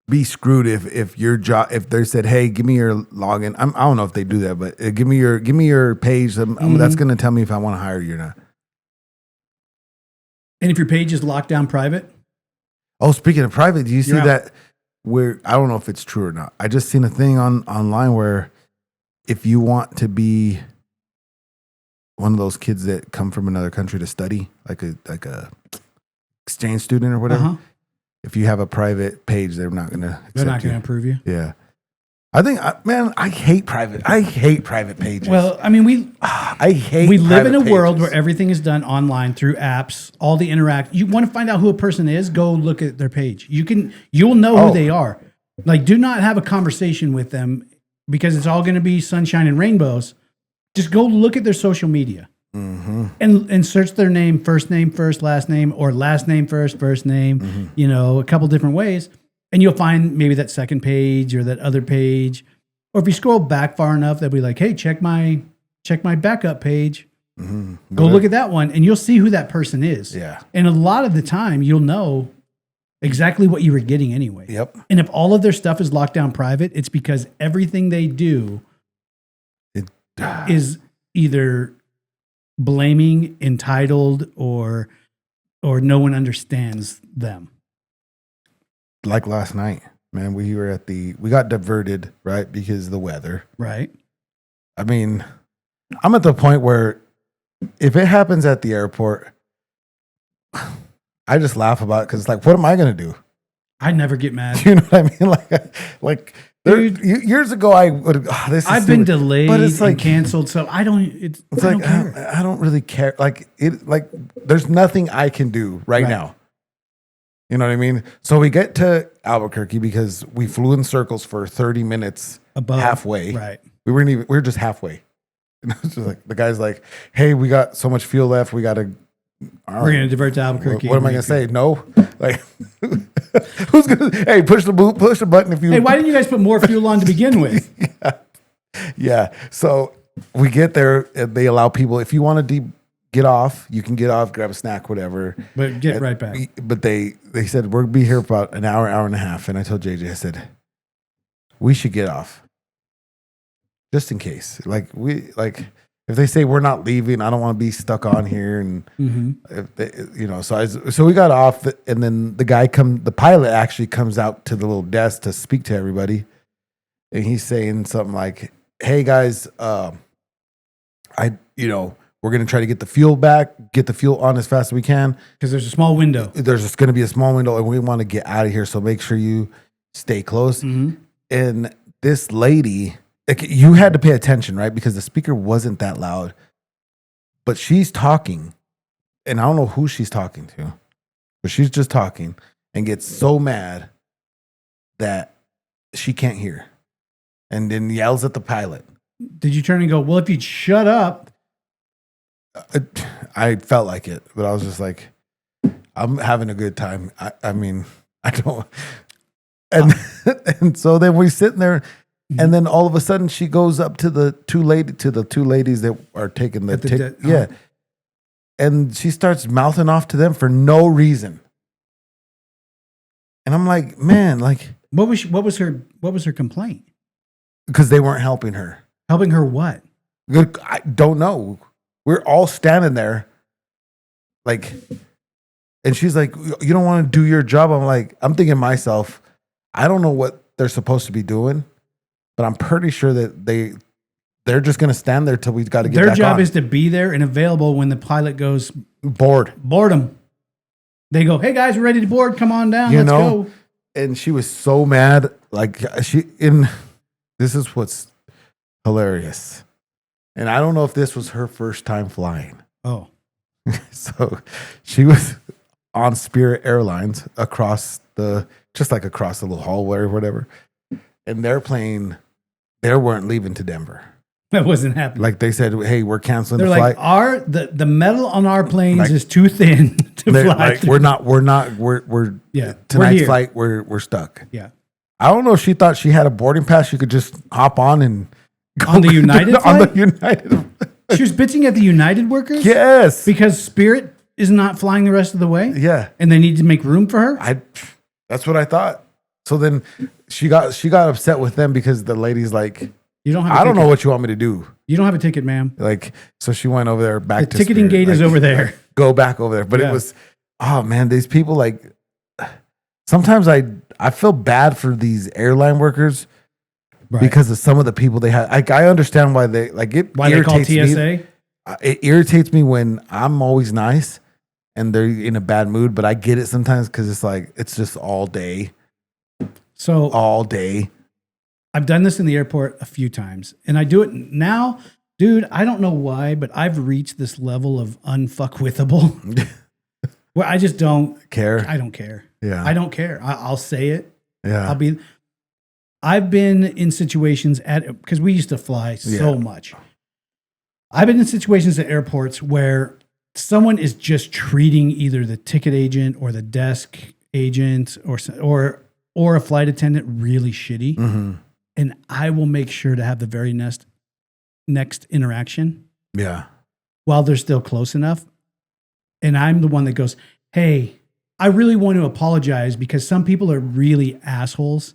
be screwed if your job, if they said, hey, give me your login. I don't know if they do that, but give me your page. That's going to tell me if I want to hire you or not. And if your page is locked down private? Oh, speaking of private, do you see that where, I don't know if it's true or not. I just seen a thing online where if you want to be one of those kids that come from another country to study, like a exchange student or whatever, if you have a private page, they're not going to approve you. Yeah. I think, man, I hate private pages. Well, I mean, we live in a world pages. where everything is done online through apps, all the interact. You want to find out who a person is, go look at their page. You'll know who they are. Like, do not have a conversation with them because it's all going to be sunshine and rainbows. Just go look at their social media and search their name first, last name, or last name first name, a couple different ways. And you'll find maybe that second page or that other page. Or if you scroll back far enough, they'll be like, hey, check my backup page. Go look at that one, and you'll see who that person is. Yeah. And a lot of the time, you'll know exactly what you were getting anyway. Yep. And if all of their stuff is locked down private, it's because everything they do is either blaming, entitled, or no one understands them. Like last night, man, we got diverted, right? Because of the weather. Right. I mean, I'm at the point where if it happens at the airport, I just laugh about it because it's like, what am I going to do? I never get mad. You know what I mean? Like dude, years ago, I would. I've been delayed, but it's like canceled, so I don't. I don't care. I don't really care. Like there's nothing I can do right now. You know what I mean? So we get to Albuquerque because we flew in circles for 30 minutes halfway. Right. We were just halfway. And it was just like, the guy's like, hey, we got so much fuel left. We're going to divert to Albuquerque. What am I going to say? No? Like, who's going to, hey, push the button if you. Hey, why didn't you guys put more fuel on to begin with? Yeah. So we get there and they allow people, if you want to get off. You can get off, grab a snack, whatever. But get right back. But they said, we'll be here for about an hour and a half. And I told JJ, I said, we should get off. Just in case. If they say we're not leaving, I don't want to be stuck on here. And, if they, so we got off. And then the pilot actually comes out to the little desk to speak to everybody. And he's saying something like, hey, guys, we're going to try to get the fuel back, get the fuel on as fast as we can. Because there's a small window. There's just going to be a small window, and we want to get out of here. So make sure you stay close. And this lady, you had to pay attention, right? Because the speaker wasn't that loud. But she's talking, and I don't know who she's talking to, but she's just talking and gets so mad that she can't hear. And then yells at the pilot. Did you turn and go, well, if you'd shut up? I felt like it, but I was just like, I'm having a good time. I mean, I don't. And so then we're sitting there, and then all of a sudden she goes up to the two ladies that are taking the ticket. Yeah. And she starts mouthing off to them for no reason. And I'm like, man, like, what was her complaint? Because they weren't helping her. Helping her what? I don't know. We're all standing there, like, and she's like, you don't want to do your job? I'm thinking to myself, I don't know what they're supposed to be doing, but I'm pretty sure that they're just going to stand there till we've got to get back on. Their job is to be there and available when the pilot goes boredom. They go, hey guys, we're ready to board. Come on down. Let's go. And she was so mad. This is what's hilarious. And I don't know if this was her first time flying. Oh. So she was on Spirit Airlines across the little hallway or whatever. And they weren't leaving to Denver. That wasn't happening. Like they said, hey, we're canceling the flight. The metal on our planes is too thin to fly. Like, tonight's flight, we're stuck. Yeah. I don't know if she thought she had a boarding pass. You could just hop on and on the United flight? On the United. She was bitching at the United workers? Yes. Because Spirit is not flying the rest of the way? Yeah. And they need to make room for her? That's what I thought. So then she got upset with them because the lady's like, I don't know what you want me to do. You don't have a ticket, ma'am. Like, so she went over there back to ticketing Spirit. gate is over there. Go back over there. But it was, oh man, these people, like, sometimes I feel bad for these airline workers. Right. Because of some of the people they had. I understand why they call TSA. It irritates me when I'm always nice and they're in a bad mood, but I get it sometimes because it's just all day. So all day. I've done this in the airport a few times, and I do it now, dude. I don't know why, but I've reached this level of unfuckwithable where I just don't care. I don't care. Yeah, I don't care. I'll say it. Yeah, I've been in situations because we used to fly so much. I've been in situations at airports where someone is just treating either the ticket agent or the desk agent or a flight attendant really shitty. Mm-hmm. And I will make sure to have the very next interaction. Yeah. While they're still close enough. And I'm the one that goes, hey, I really want to apologize because some people are really assholes.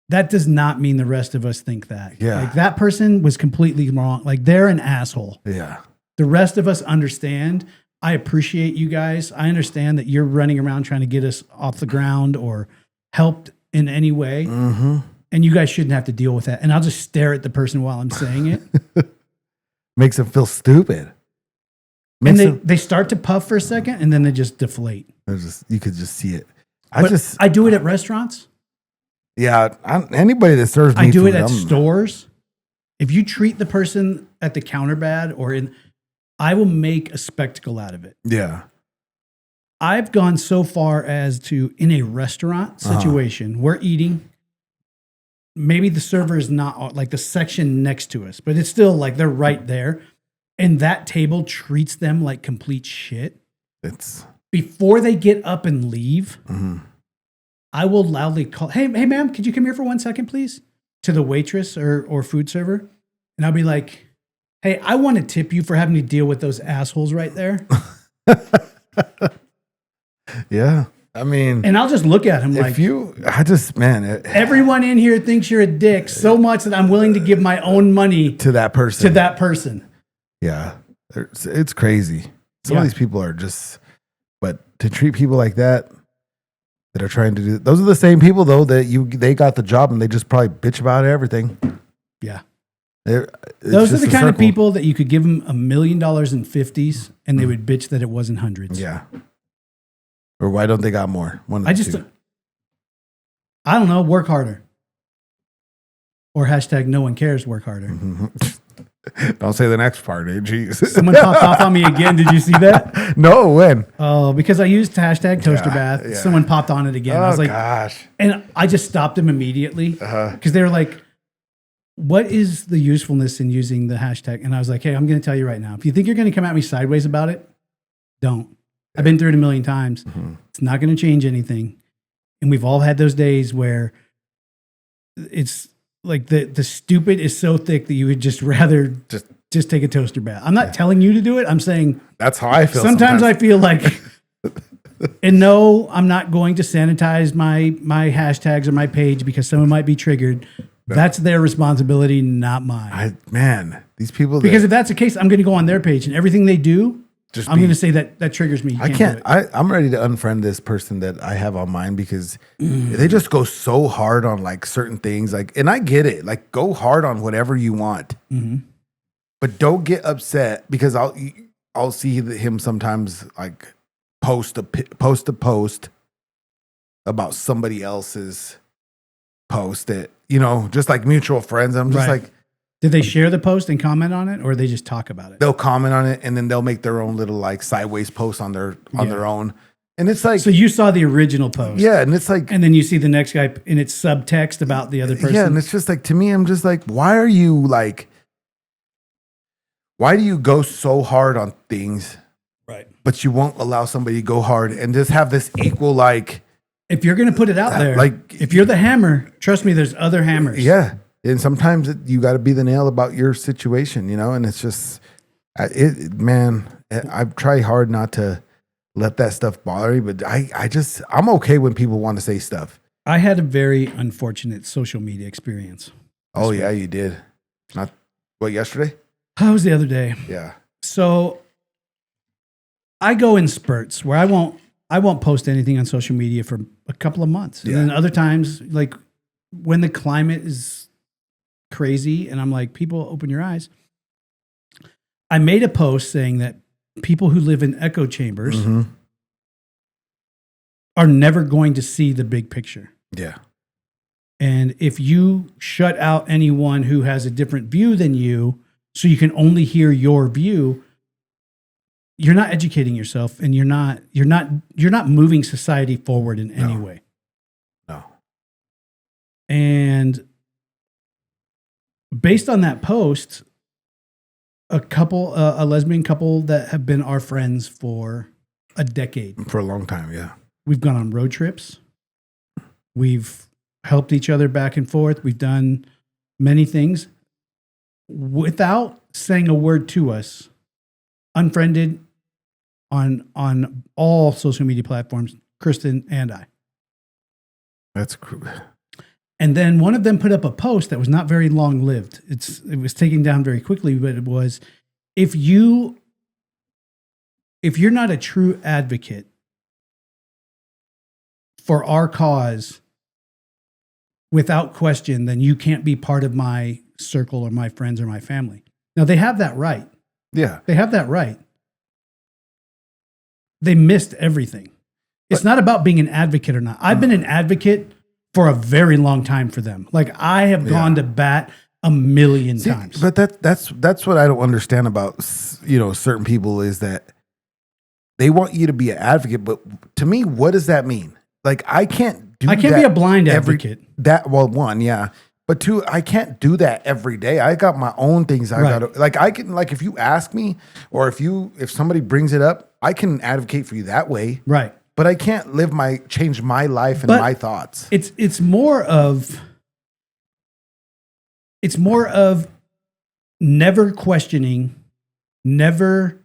That does not mean the rest of us think that. Yeah. Like that person was completely wrong. Like they're an asshole. Yeah. The rest of us understand. I appreciate you guys. I understand that you're running around trying to get us off the ground or helped in any way. Mm-hmm. And you guys shouldn't have to deal with that. And I'll just stare at the person while I'm saying it. Makes them feel stupid. And they start to puff for a second and then they just deflate. You could just see it. I do it at restaurants. Yeah, anybody that serves me I do food, it at stores. If you treat the person at the counter bad I will make a spectacle out of it. Yeah. I've gone so far as to, in a restaurant situation, we're eating. Maybe the server is not like the section next to us, but it's still like they're right there. And that table treats them like complete shit. Before they get up and leave, I will loudly call, hey, ma'am, could you come here for 1 second, please? To the waitress or food server. And I'll be like, hey, I want to tip you for having to deal with those assholes right there. Yeah. I mean, And I'll just look at him like, everyone everyone in here thinks you're a dick so much that I'm willing to give my own money to that person. Yeah. It's crazy. Some of these people are just, but to treat people like that are trying to do, those are the same people though they got the job and they just probably bitch about everything. Yeah. Those are the kind of people that you could give them $1 million in 50s and they would bitch that it wasn't hundreds. Yeah. Or why don't they got more? I don't know, work harder. Or hashtag no one cares, work harder. Mm-hmm. Don't say the next part, jeez. Someone popped off on me again. Did you see that? No, when? Oh, because I used hashtag toaster bath. Yeah. Someone popped on it again. Oh, I was like, gosh. And I just stopped them immediately because they were like, what is the usefulness in using the hashtag? And I was like, hey, I'm going to tell you right now. If you think you're going to come at me sideways about it, don't. I've been through it a million times. Mm-hmm. It's not going to change anything. And we've all had those days where it's like the stupid is so thick that you would just rather just take a toaster bath. I'm not telling you to do it. I'm saying that's how I feel. Sometimes I feel like, and no, I'm not going to sanitize my hashtags or my page because someone might be triggered. That's their responsibility, not mine. These people. Because if that's the case, I'm going to go on their page and everything they do, I'm going to say that triggers me. I'm ready to unfriend this person that I have on mine because they just go so hard on like certain things. Like, and I get it. Like, go hard on whatever you want, but don't get upset because I'll see him sometimes like post a post about somebody else's post that, just like mutual friends. I'm just like, did they share the post and comment on it, or they just talk about it? They'll comment on it, and then they'll make their own little like sideways post on their own. And it's like, so you saw the original post, and it's like, and then you see the next guy in its subtext about the other person, and it's just like, to me, I'm just like, why do you go so hard on things, right? But you won't allow somebody to go hard and just have this equal like. If you're going to put it out there, like if you're the hammer, trust me, there's other hammers. Yeah. And sometimes you got to be the nail about your situation, and it's just, I've tried hard not to let that stuff bother me, but I'm okay when people want to say stuff. I had a very unfortunate social media experience. Oh yeah, you did. Not yesterday? How was the other day? Yeah. So I go in spurts where I won't post anything on social media for a couple of months. And then other times, like when the climate is crazy and I'm like, people, open your eyes. I made a post saying that people who live in echo chambers are never going to see the big picture. Yeah. And if you shut out anyone who has a different view than you, so you can only hear your view, you're not educating yourself and you're not moving society forward in any way. No. And based on that post, a lesbian couple that have been our friends for a decade. For a long time, yeah. We've gone on road trips. We've helped each other back and forth. We've done many things without saying a word to us. Unfriended on all social media platforms, Kristen and I. That's cool. And then one of them put up a post that was not very long lived. It was taken down very quickly, but it was, if you're not a true advocate for our cause, without question, then you can't be part of my circle or my friends or my family. Now they have that right. Yeah. They have that right. They missed everything. It's not about being an advocate or not. I've been an advocate for a very long time for them. Like I have gone to bat a million times. But that's what I don't understand about certain people is that they want you to be an advocate, but to me, what does that mean? Like I can't be a blind advocate. But two, I can't do that every day. I got my own things I can if you ask me or if somebody brings it up, I can advocate for you that way. Right. But I can't change my life and my thoughts. It's more of never questioning, never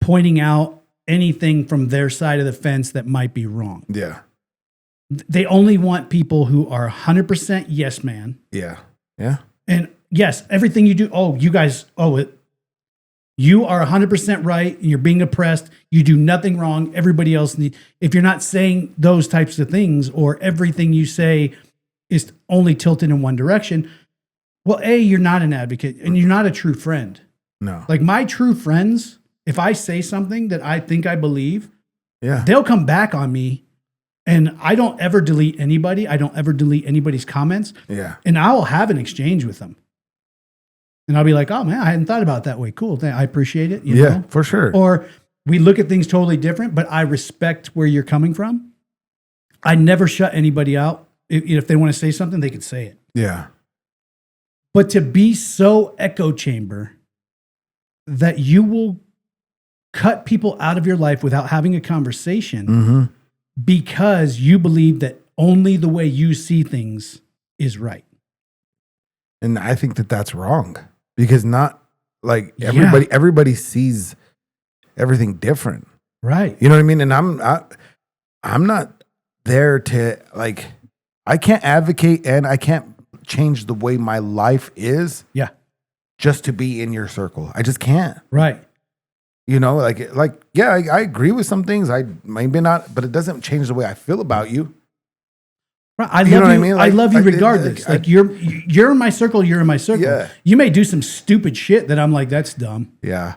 pointing out anything from their side of the fence that might be wrong. Yeah. They only want people who are 100% yes man. Yeah. Yeah. And yes, everything you do, you are 100% right. And you're being oppressed. You do nothing wrong. Everybody else if you're not saying those types of things, or everything you say is only tilted in one direction, well, you're not an advocate and you're not a true friend. No. Like my true friends, if I say something that I think I believe, Yeah. they'll come back on me, and I don't ever delete anybody. I don't ever delete anybody's comments. Yeah. And I'll have an exchange with them. And I'll be like, oh man, I hadn't thought about it that way. Cool. I appreciate it. You know? For sure. Or we look at things totally different, but I respect where you're coming from. I never shut anybody out. If they want to say something, they can say it. Yeah. But to be so echo chamber that you will cut people out of your life without having a conversation Mm-hmm. because you believe that only the way you see things is right. And I think that that's wrong, because not like everybody sees everything different. Right. You know what I mean? And I'm not there to like, I can't advocate and I can't change the way my life is Yeah. just to be in your circle. I just can't. Right. You know, I agree with some things. I maybe not, but it doesn't change the way I feel about you. Right. I You know love what I you. mean? I Like, love you I- regardless. I- Like you're in my circle. You're in my circle. Yeah. You may do some stupid shit that I'm like, that's dumb. Yeah.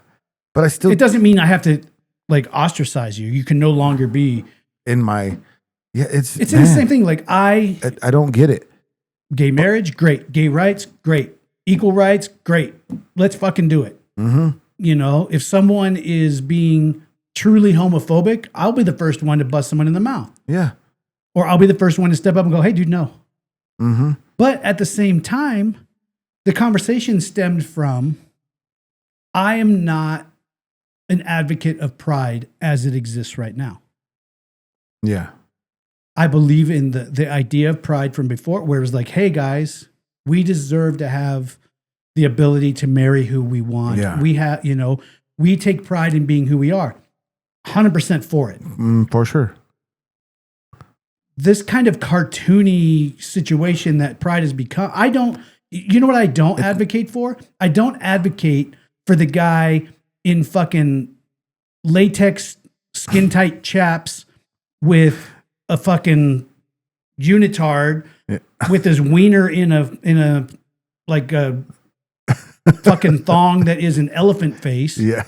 But I still, It doesn't mean I have to like ostracize you. You can no longer be. in my, it's It's in the same thing. Like I don't get it. gay marriage, great. Gay rights, great. Equal rights, great. Let's fucking do it. Mm-hmm. You know, if someone is being truly homophobic, I'll be the first one to bust someone in the mouth. Yeah. Or I'll be the first one to step up and go, hey, dude, no. Mm-hmm. But at the same time, the conversation stemmed from, I am not an advocate of pride as it exists right now. Yeah. I believe in the idea of pride from before, where it was like, hey, guys, we deserve to have the ability to marry who we want. Yeah. We have, we take pride in being who we are. 100% for it. For sure. This kind of cartoony situation that pride has become, you know what I don't advocate for? I don't advocate for the guy in fucking latex skin tight chaps with a fucking unitard with his wiener in a like a fucking thong that is an elephant face. Yeah.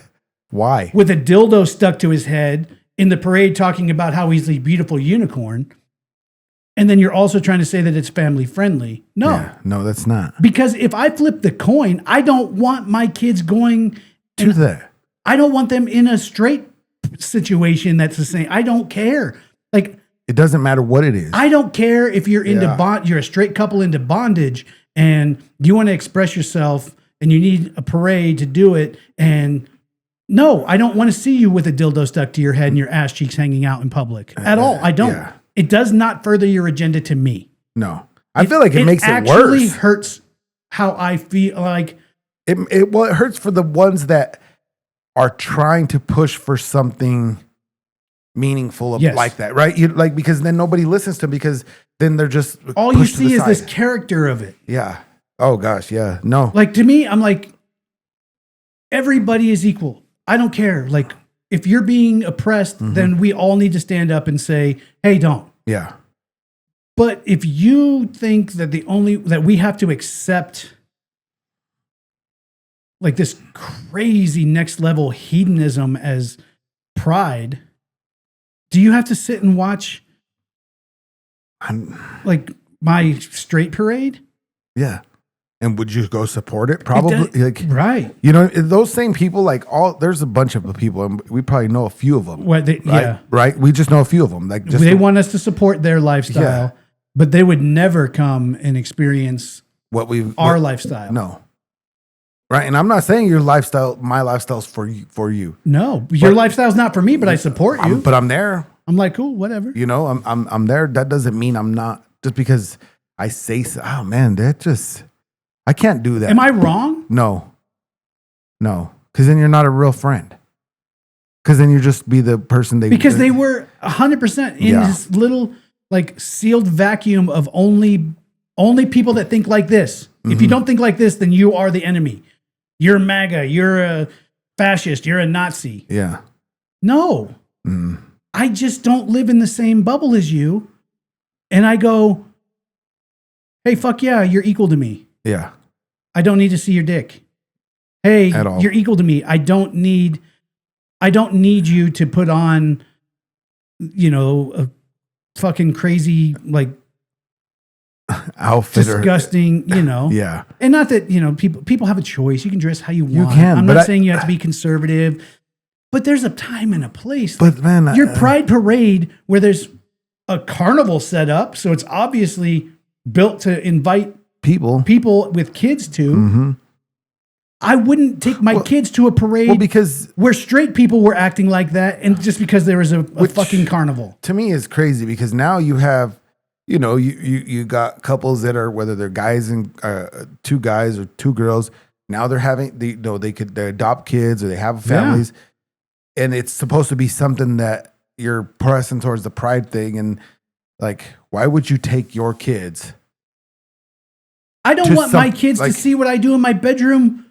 Why? With a dildo stuck to his head in the parade talking about how he's the beautiful unicorn. And then you're also trying to say that it's family friendly. No. Yeah, no, that's not. Because if I flip the coin, I don't want my kids going To that. I don't want them in a straight situation that's the same. I don't care. Like, It doesn't matter what it is. I don't care if you're into Yeah. you're a straight couple into bondage and you want to express yourself and you need a parade to do it. And no, I don't want to see you with a dildo stuck to your head and your ass cheeks hanging out in public at all. I don't. Yeah. It does not further your agenda to me. No. I feel like it makes it actually worse. hurts how I feel. Like, It hurts for the ones that are trying to push for something meaningful Yes. like that, right? Because then nobody listens to them, because then they're just all you pushed to the see is this side. character of it. Yeah. Oh gosh. Yeah. No. Like, to me, I'm like, everybody is equal. I don't care. Like, if you're being oppressed, then we all need to stand up and say, hey, don't. Yeah. But if you think that that we have to accept like this crazy next level hedonism as pride, do you have to sit and watch like my straight parade? Yeah. And would you go support it? Probably. Right. You know, those same people, there's a bunch of people, and we probably know a few of them. Right? Yeah. Right. We just know a few of them. Like, They want us to support their lifestyle, Yeah. but they would never come and experience our what lifestyle. No. Right. And I'm not saying my lifestyle's for you. No, your lifestyle's not for me, but I support you. But I'm there. I'm like, cool, whatever. You know, I'm there. That doesn't mean I'm not, just because I say so. Oh man, that just, I can't do that. Am I wrong? No. Because then you're not a real friend. Because then you just be the person Because they were 100% in this little like sealed vacuum of only people that think like this. If you don't think like this, then you are the enemy. You're MAGA. You're a fascist. You're a Nazi. Yeah. No. I just don't live in the same bubble as you. And I go, hey, fuck yeah, you're equal to me. Yeah. I don't need to see your dick. Hey, At all. you're equal to me. I don't need you to put on, a fucking crazy, like, outfit disgusting, Yeah. And not that, people have a choice. You can dress how you want. You can, I'm but not saying you have to be conservative, but there's a time and a place. But man, Your pride parade where there's a carnival set up, so it's obviously built to invite people with kids to. I wouldn't take my kids to a parade because where straight people were acting like that, and just because there was a fucking carnival. To me is crazy because now you have, you got couples that are, whether they're guys and 2 guys or 2 girls. Now they're having they adopt kids or they have families, and it's supposed to be something that you're pressing towards the pride thing. And like, why would you take your kids? I don't want my kids to see what I do in my bedroom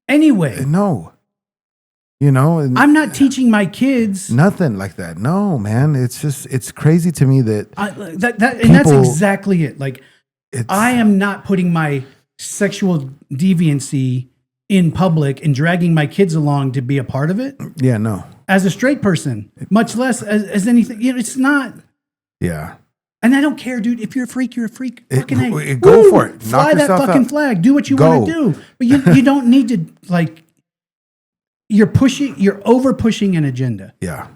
anyway. No. And I'm not teaching my kids nothing like that. No, man. It's crazy to me that and that's exactly it. Like, I am not putting my sexual deviancy in public and dragging my kids along to be a part of it. Yeah, no. As a straight person, much less as anything. It's not. Yeah. And I don't care, dude. If you're a freak, you're a freak. Fucking go for it. Fly that fucking flag. Do what you want to do. But you don't need to, like, you're over pushing an agenda. Yeah.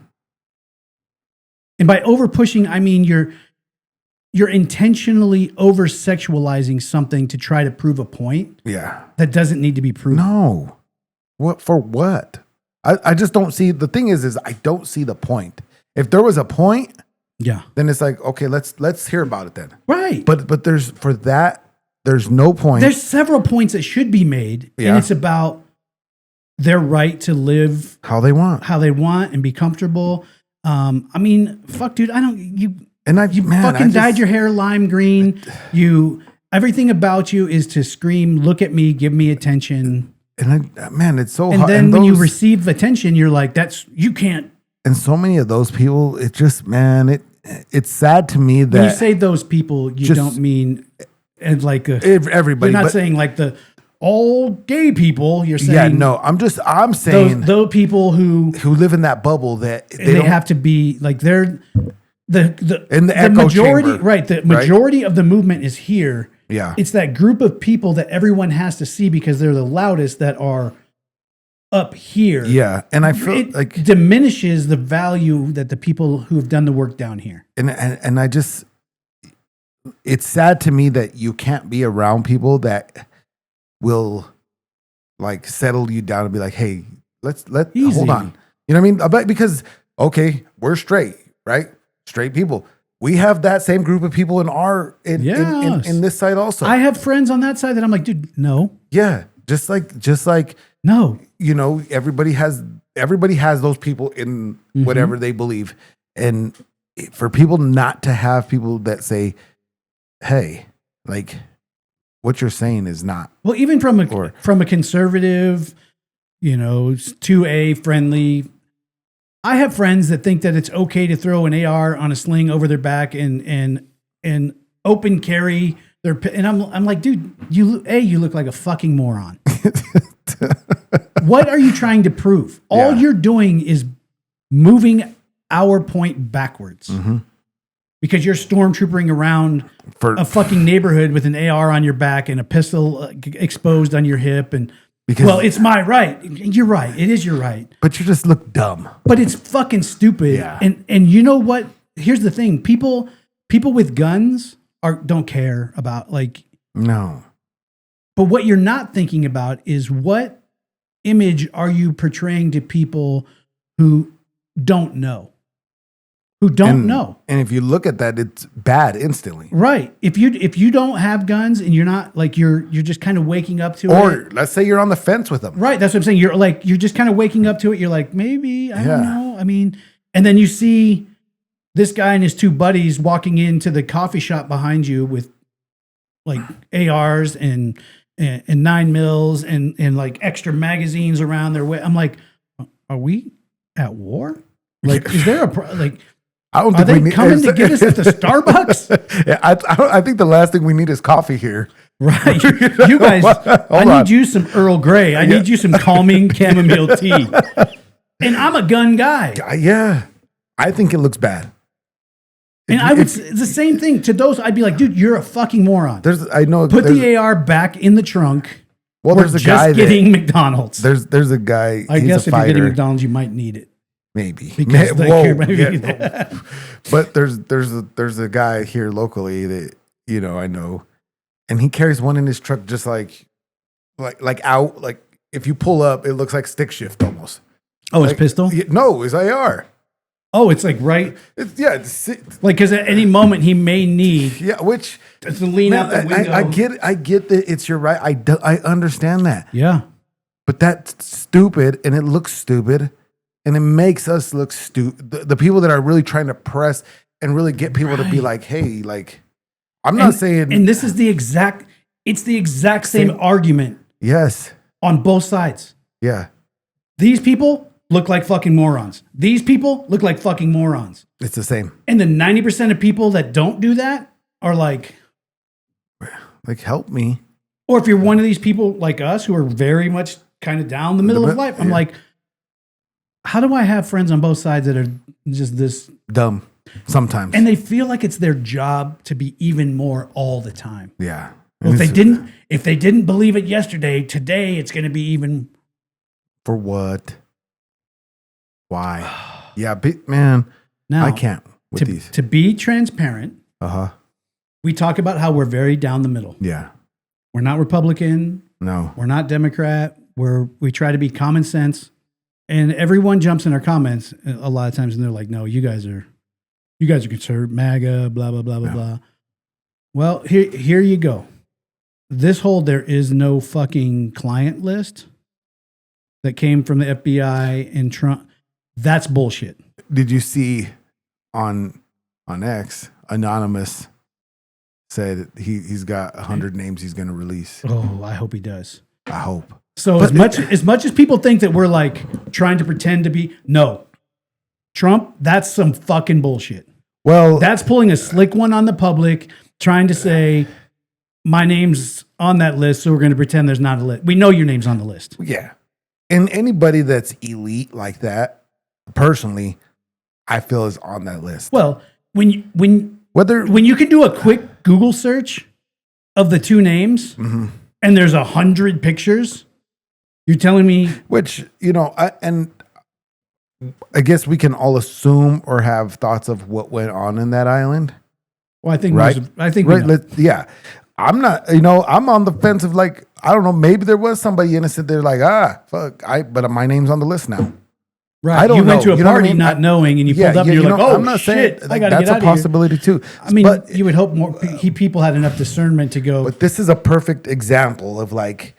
And by over pushing, I mean you're intentionally over sexualizing something to try to prove a point. Yeah. That doesn't need to be proven. No. What for what? I just don't see, the thing is I don't see the point. If there was a point, then it's like, okay, let's hear about it then. Right. But there's no point. There's several points that should be made, and it's about their right to live how they want and be comfortable. I mean, fuck, dude, you fucking dyed your hair lime green. Everything about you is to scream, look at me, give me attention. And it's so hard. And then when you receive attention, you're like, you can't. And so many of those people, it just, it's sad to me that when you say those people, you don't mean and like everybody. You're not saying like all gay people. You're saying I'm saying those people who live in that bubble that they have to be like they're the echo majority, chamber, right? The majority of the movement is here. Yeah, it's that group of people that everyone has to see because they're the loudest that are up here. Yeah, and I feel it diminishes the value that the people who have done the work down here. And I just, it's sad to me that you can't be around people that will like settle you down and be like, hey, let's hold on. You know what I mean? I bet because okay, we're straight, right? Straight people. We have that same group of people in this side also. I have friends on that side that I'm like, dude, no. Yeah, just like no. Everybody has those people in whatever they believe, and for people not to have people that say, hey, like what you're saying is not well, even from a conservative, 2A friendly. I have friends that think that it's okay to throw an AR on a sling over their back and open carry their, and I'm like, dude, you look like a fucking moron. What are you trying to prove? All you're doing is moving our point backwards. Because you're stormtroopering around a fucking neighborhood with an AR on your back and a pistol exposed on your hip and it's my right. You're right. It is your right. But you just look dumb. But it's fucking stupid. Yeah. And you know what? Here's the thing. People with guns don't care about no. But what you're not thinking about is what image are you portraying to people who don't know? who don't know. And if you look at that, it's bad instantly. Right. If you don't have guns and you're not like you're just kind of waking up to it. Or let's say you're on the fence with them. Right. That's what I'm saying. You're just kind of waking up to it. You're like, maybe, I don't know. I mean, and then you see this guy and his two buddies walking into the coffee shop behind you with like ARs and 9mm and like extra magazines around their way. I'm like, are we at war? Like, is there I don't are think they coming to get us at the Starbucks? Yeah, I think the last thing we need is coffee here. Right. You guys, I need you some Earl Grey. I need you some calming chamomile tea. And I'm a gun guy. Yeah. I think it looks bad. And it's the same thing to those. I'd be like, dude, you're a fucking moron. Put the AR back in the trunk. Well, there's a guy getting McDonald's. There's a guy. I guess if you're getting McDonald's, you might need it. Maybe. Because But there's a guy here locally that I know, and he carries one in his truck, just like out. Like if you pull up, it looks like stick shift almost. Oh, it's pistol? No, it's AR. Oh, it's like right. It's like because at any moment he may need. Which to lean out the window. I get that it's your right. I understand that. Yeah, but that's stupid, and it looks stupid, and it makes us look stupid. The people that are really trying to press and really get people to be like, hey, like, I'm not saying. And this is the exact same argument. Yes. On both sides. Yeah. These people look like fucking morons. These people look like fucking morons. It's the same. And the 90% of people that don't do that are like, help me. Or if you're one of these people like us who are very much kind of down the middle of life, I'm like, how do I have friends on both sides that are just this dumb sometimes? And they feel like it's their job to be even more all the time. Yeah. Well, if they didn't believe it yesterday, today it's going to be even. For what? Why? Yeah, man. Now, I can't with these. To be transparent, we talk about how we're very down the middle. Yeah. We're not Republican. No. We're not Democrat. We try to be common sense. And everyone jumps in our comments a lot of times and they're like, no, you guys are conservative, MAGA, blah, blah, blah, blah, blah. Well, here you go. This whole there is no fucking client list that came from the FBI and Trump. That's bullshit. Did you see on X, Anonymous said he's got 100 names he's going to release. Oh, I hope he does. I hope. So as much as people think that we're like trying to pretend to be, no. Trump, that's some fucking bullshit. Well, that's pulling a slick one on the public, trying to say my name's on that list, so we're going to pretend there's not a list. We know your name's on the list. Yeah. And anybody that's elite like that, personally, I feel is on that list. Well, when you can do a quick Google search of the two names and there's 100 pictures, you're telling me, which I guess we can all assume or have thoughts of what went on in that island. Well, I think yeah. I'm not, I'm on the fence of like, I don't know, maybe there was somebody innocent there like, fuck, but my name's on the list now. Right. I don't you know. went to a party not knowing and you pulled up and you're like, oh, I'm not shit, saying, I got to get out of here. That's a possibility too. I mean, you would hope more people had enough discernment to go. But this is a perfect example of like,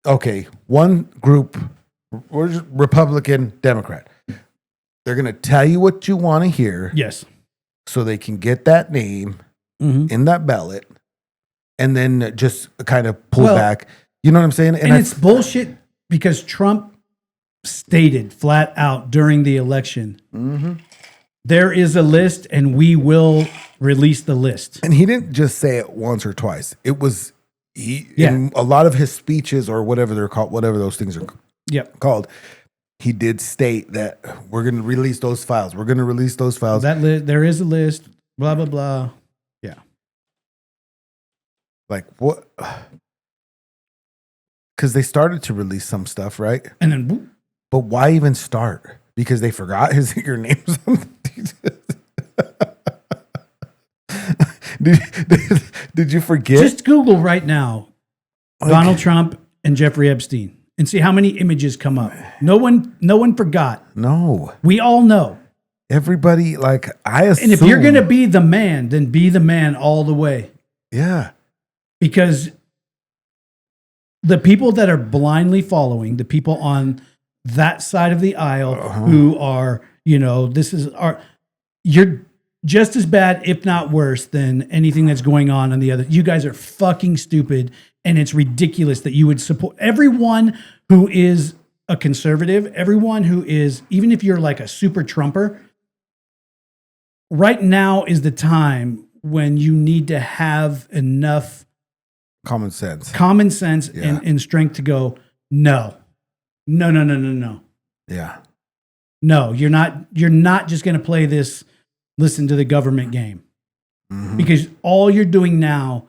okay, one group, Republican, Democrat. They're going to tell you what you want to hear. Yes. So they can get that name in that ballot and then just kind of pull back. You know what I'm saying? And it's bullshit because Trump stated flat out during the election, there is a list and we will release the list. And he didn't just say it once or twice. It was in a lot of his speeches or whatever they're called, whatever those things are called. He did state that we're going to release those files. We're going to release those files. There is a list, blah, blah, blah. Yeah. Like what? Because they started to release some stuff, right? And then, whoop. But why even start? Because they forgot your name's on Did you forget? Just Google right now, Donald Trump and Jeffrey Epstein, and see how many images come up. No one forgot. No. We all know. everybody, like, I assume. And if you're going to be the man, then be the man all the way. Yeah. Because the people that are blindly following, the people on that side of the aisle who are, you're just as bad, if not worse, than anything that's going on the other. You guys are fucking stupid, and it's ridiculous that you would support everyone who is a conservative, everyone who is, even if you're like a super Trumper, right now is the time when you need to have enough common sense and strength to go, no. Yeah. No, you're not just going to play this listen to the government game. Because all you're doing now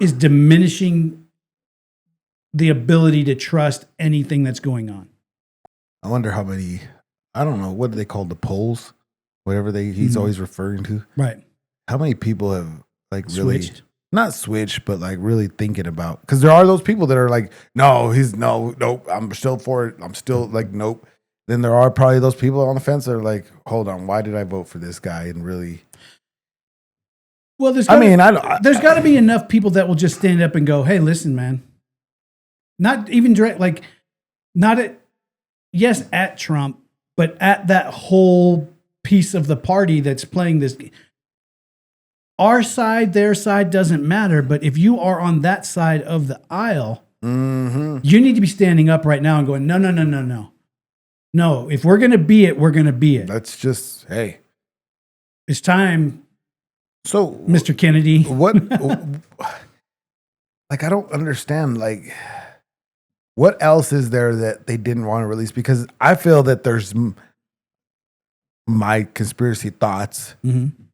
is diminishing the ability to trust anything that's going on. I wonder how many, I don't know, what do they call the polls? Whatever he's always referring to. Right. How many people have like really Switched. Not switched, but like really thinking about, because there are those people that are like, nope, I'm still for it. I'm still like, nope. Then there are probably those people on the fence that are like, hold on, why did I vote for this guy? And really, well, there's got to be enough people that will just stand up and go, hey, listen, man. Not even direct, like, not at, yes, at Trump, but at that whole piece of the party that's playing this. Our side, their side doesn't matter, but if you are on that side of the aisle, you need to be standing up right now and going, no. No, if we're going to be it, we're going to be it. That's just, hey. It's time, so, Mr. Kennedy. What, like, I don't understand, like, what else is there that they didn't want to release? Because I feel that there's my conspiracy thoughts,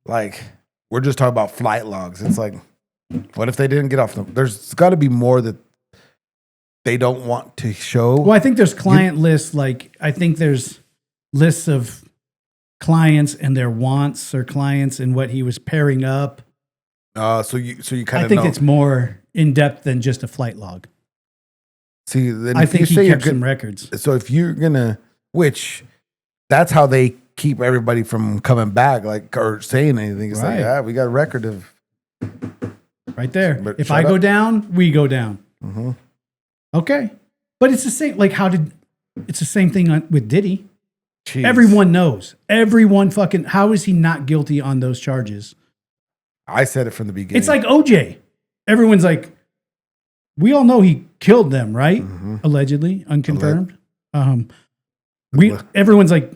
like, we're just talking about flight logs. It's like, what if they didn't get off them? There's got to be more that they don't want to show. Well, I think there's client lists. Like, I think there's lists of clients and their wants or clients and what he was pairing up. So you kind of I think it's more in depth than just a flight log. See, then I think he kept some records. So if you're gonna, which that's how they keep everybody from coming back, like, or saying anything. It's like, we got a record of right there. But if I go down, we go down. Okay, but it's the same. Like, it's the same thing with Diddy. Jeez. Everyone knows. Everyone fucking. How is he not guilty on those charges? I said it from the beginning. It's like OJ. Everyone's like, we all know he killed them, right? Allegedly, unconfirmed. Everyone's like,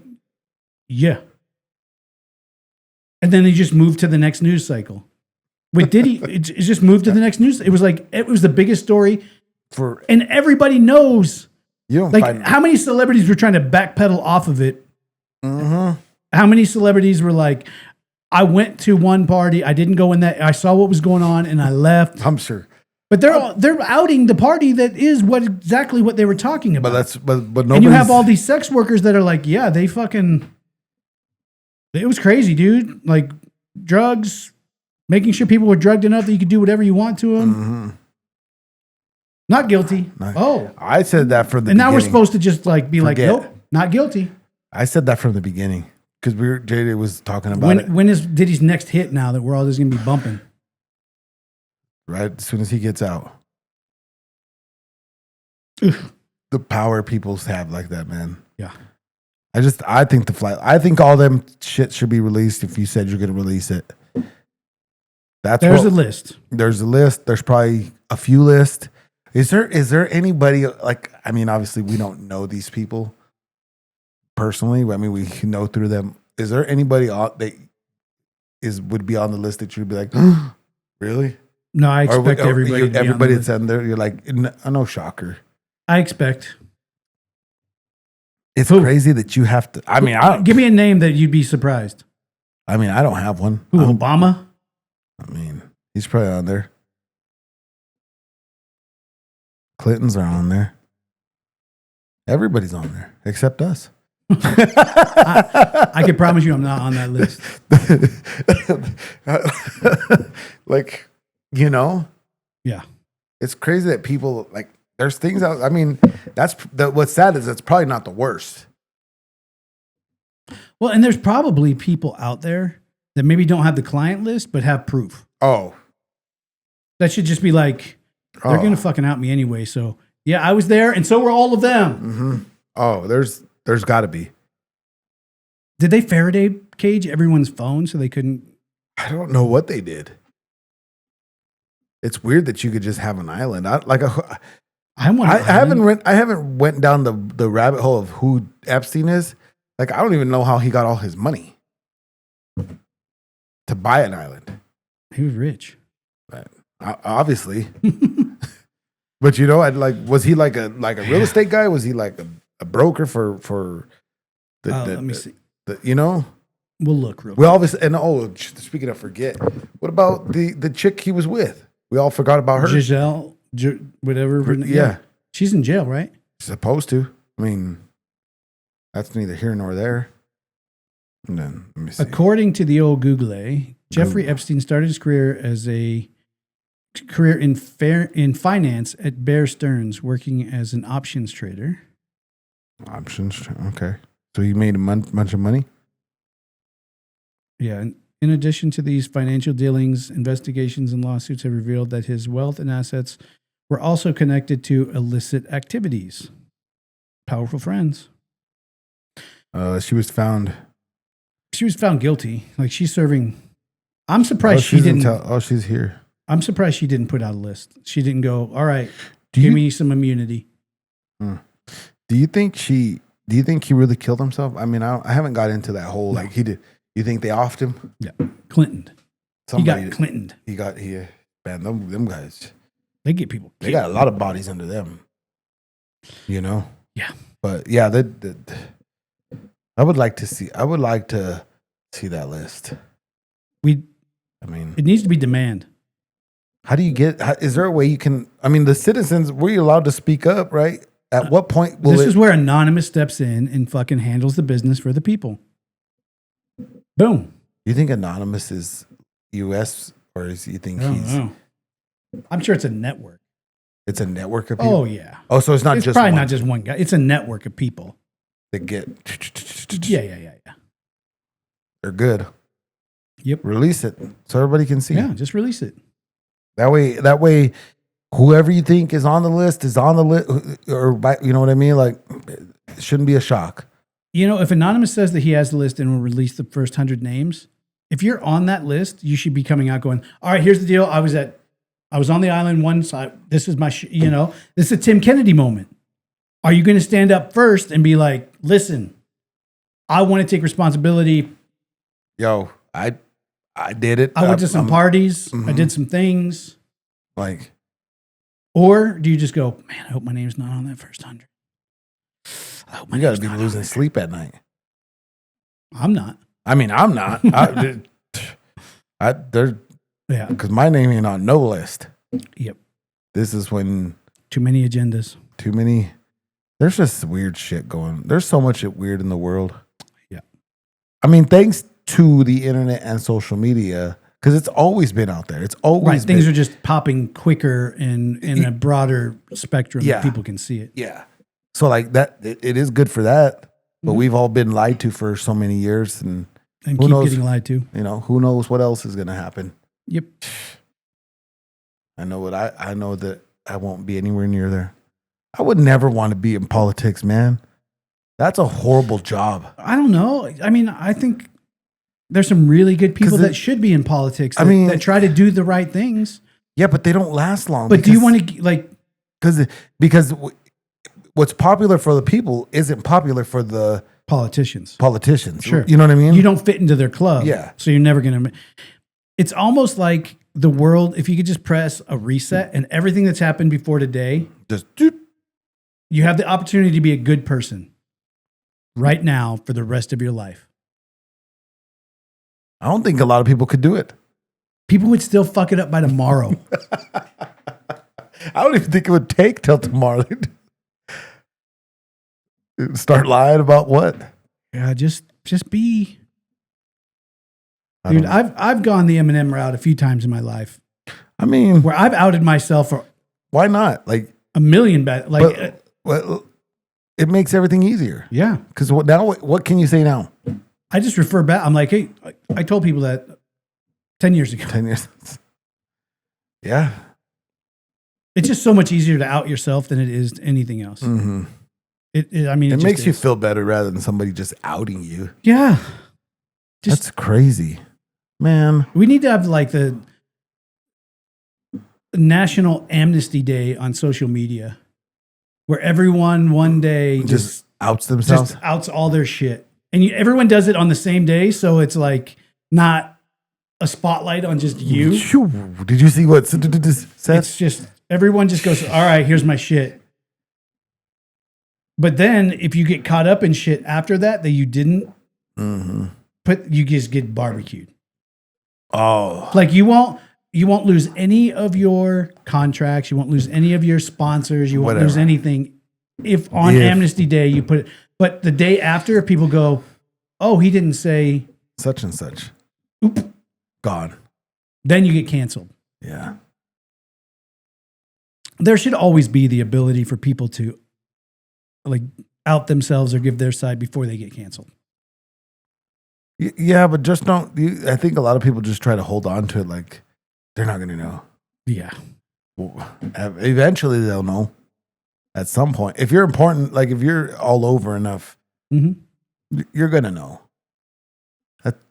yeah. And then they just moved to the next news cycle. With Diddy, it just moved to the next news. It was like, it was the biggest story. And everybody knows. You don't like, how many celebrities were trying to backpedal off of it? How many celebrities were like, I went to one party, I didn't go in that, I saw what was going on, and I left. I'm sure. But they're outing the party that is exactly what they were talking about. But and you have all these sex workers that are like, yeah, it was crazy, dude. Like, drugs, making sure people were drugged enough that you could do whatever you want to them. Not guilty. I said that from the beginning. And now we're supposed to just like be like, nope, not guilty. I said that from the beginning because JD was talking about it. When is Diddy's next hit now that we're all just going to be bumping? Right, as soon as he gets out. Oof. The power people have like that, man. Yeah. I think all them shit should be released if you said you're going to release it. There's a list. There's a list. There's probably a few lists. Is there anybody, like, I mean, obviously we don't know these people personally. I mean, we know through them. Is there anybody that would be on the list that you'd be like, really? No, I expect everybody. Everybody that's on there, you're like, no shocker. I expect. It's crazy that you have to. I mean, give me a name that you'd be surprised. I mean, I don't have one. Who, Obama? I mean, he's probably on there. Clintons are on there. Everybody's on there except us. I can promise you I'm not on that list. Like, you know? Yeah. It's crazy that people, like, there's things out. I mean, what's sad is it's probably not the worst. Well, and there's probably people out there that maybe don't have the client list, but have proof. Oh. That should just be like, they're going to fucking out me anyway. So, yeah, I was there, and so were all of them. Mm-hmm. Oh, there's got to be. Did they Faraday cage everyone's phone so they couldn't? I don't know what they did. It's weird that you could just have an island. I haven't went down the rabbit hole of who Epstein is. Like, I don't even know how he got all his money to buy an island. He was rich. But, obviously. But was he like a real estate guy? Was he like a broker for the let me see. We'll look real quick. We obviously, and speaking of forget, what about the chick he was with? We all forgot about her. Giselle, whatever. Yeah. She's in jail, right? Supposed to. I mean, that's neither here nor there. And then, let me see. According to the old Google, Jeffrey Epstein started his career in finance at Bear Stearns, working as an options trader. Options, okay. So he made a bunch of money? Yeah. In addition to these financial dealings, investigations and lawsuits have revealed that his wealth and assets were also connected to illicit activities. Powerful friends. She was found guilty. Like, she's serving. I'm surprised she didn't. She's here. I'm surprised she didn't put out a list. She didn't go, all right, give me some immunity. Do you think he really killed himself? I mean, I haven't got into that whole, like, he did. You think they offed him? Yeah. Clinton. He got Clintoned. Man, them guys. They get people killed. They got a lot of bodies under them. Yeah. But yeah, I would like to see that list. It needs to be demand. How do you is there a way you can, the citizens, were you allowed to speak up, right? At what point this is where Anonymous steps in and fucking handles the business for the people. Boom. You think Anonymous is U.S. or you think I'm sure it's a network. It's a network of people? Oh, yeah. Oh, so it's probably not just one guy. It's a network of people. That get... Yeah. They're good. Yep. Release it so everybody can see. Yeah, just release it. That way, whoever you think is on the list is on the list, or you know what I mean? Like, it shouldn't be a shock. If Anonymous says that he has the list and will release the first 100 names, if you're on that list, you should be coming out going, all right, here's the deal. I was on the island one side. This is my, this is a Tim Kennedy moment. Are you going to stand up first and be like, listen, I want to take responsibility. Yo, I did it. I went to some parties. Mm-hmm. I did some things. Like, or do you just go, man, I hope my name's not on that first 100. You got to be losing sleep at night. I'm not. I'm not. Because my name ain't on no list. Yep. This is when too many agendas. There's just weird shit going. There's so much shit weird in the world. Yeah. Thanks to the internet and social media, because it's always been out there. It's always things are just popping quicker and in a broader spectrum that people can see it. Yeah. So like that, it is good for that. But we've all been lied to for so many years, and keep getting lied to. Who knows what else is going to happen? Yep. I know that I won't be anywhere near there. I would never want to be in politics, man. That's a horrible job. I don't know. I think there's some really good people that should be in politics. That try to do the right things. Yeah, but they don't last long. But do you want to because what's popular for the people isn't popular for the politicians. Sure. You know what I mean? You don't fit into their club. Yeah. So you're never going to. It's almost like the world, if you could just press a reset and everything that's happened before today, you have the opportunity to be a good person right now for the rest of your life. I don't think a lot of people could do it. People would still fuck it up by tomorrow. I don't even think it would take till tomorrow. Start lying about what? Yeah, just be. Dude, I've gone the Eminem route a few times in my life. Where I've outed myself for. Why not? Like a million bad. Well, it makes everything easier. Yeah. Because now, what can you say now? I just refer back. I'm like, hey, I told people that 10 years ago. 10 years. Yeah. It's just so much easier to out yourself than it is anything else. Mm-hmm. I mean, it makes you feel better rather than somebody just outing you. Yeah. That's crazy, man. We need to have like the National Amnesty Day on social media where everyone one day just outs themselves, just outs all their shit. And everyone does it on the same day. So it's like not a spotlight on just you. Did you see what said? It's just, everyone just goes, all right, here's my shit. But then if you get caught up in shit after that you didn't you just get barbecued. Oh. Like you won't lose any of your contracts. You won't lose any of your sponsors. You won't lose anything if on Amnesty Day you put it. But the day after, people go, oh, he didn't say such and such. Oop. Gone. Then you get canceled. Yeah. There should always be the ability for people to like out themselves or give their side before they get canceled. Yeah, but just don't. I think a lot of people just try to hold on to it like they're not going to know. Yeah. Eventually they'll know at some point. If you're important, like if you're all over enough, you're going to know.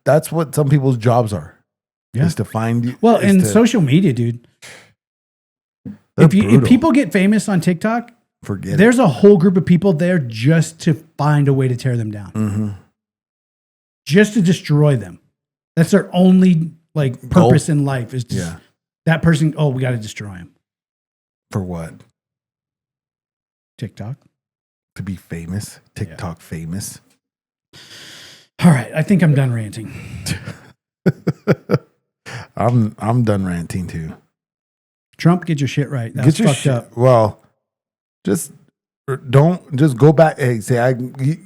That's what some people's jobs are. Yeah. Is to find you. Well, in social media, dude. If people get famous on TikTok, there's a whole group of people there just to find a way to tear them down. Just to destroy them. That's their only like purpose in life is just that person. Oh, we got to destroy him. For what? TikTok. To be famous. TikTok famous. All right. I think I'm done ranting. I'm done ranting too. Trump, get your shit right. That's fucked up. Well, just go back. Hey,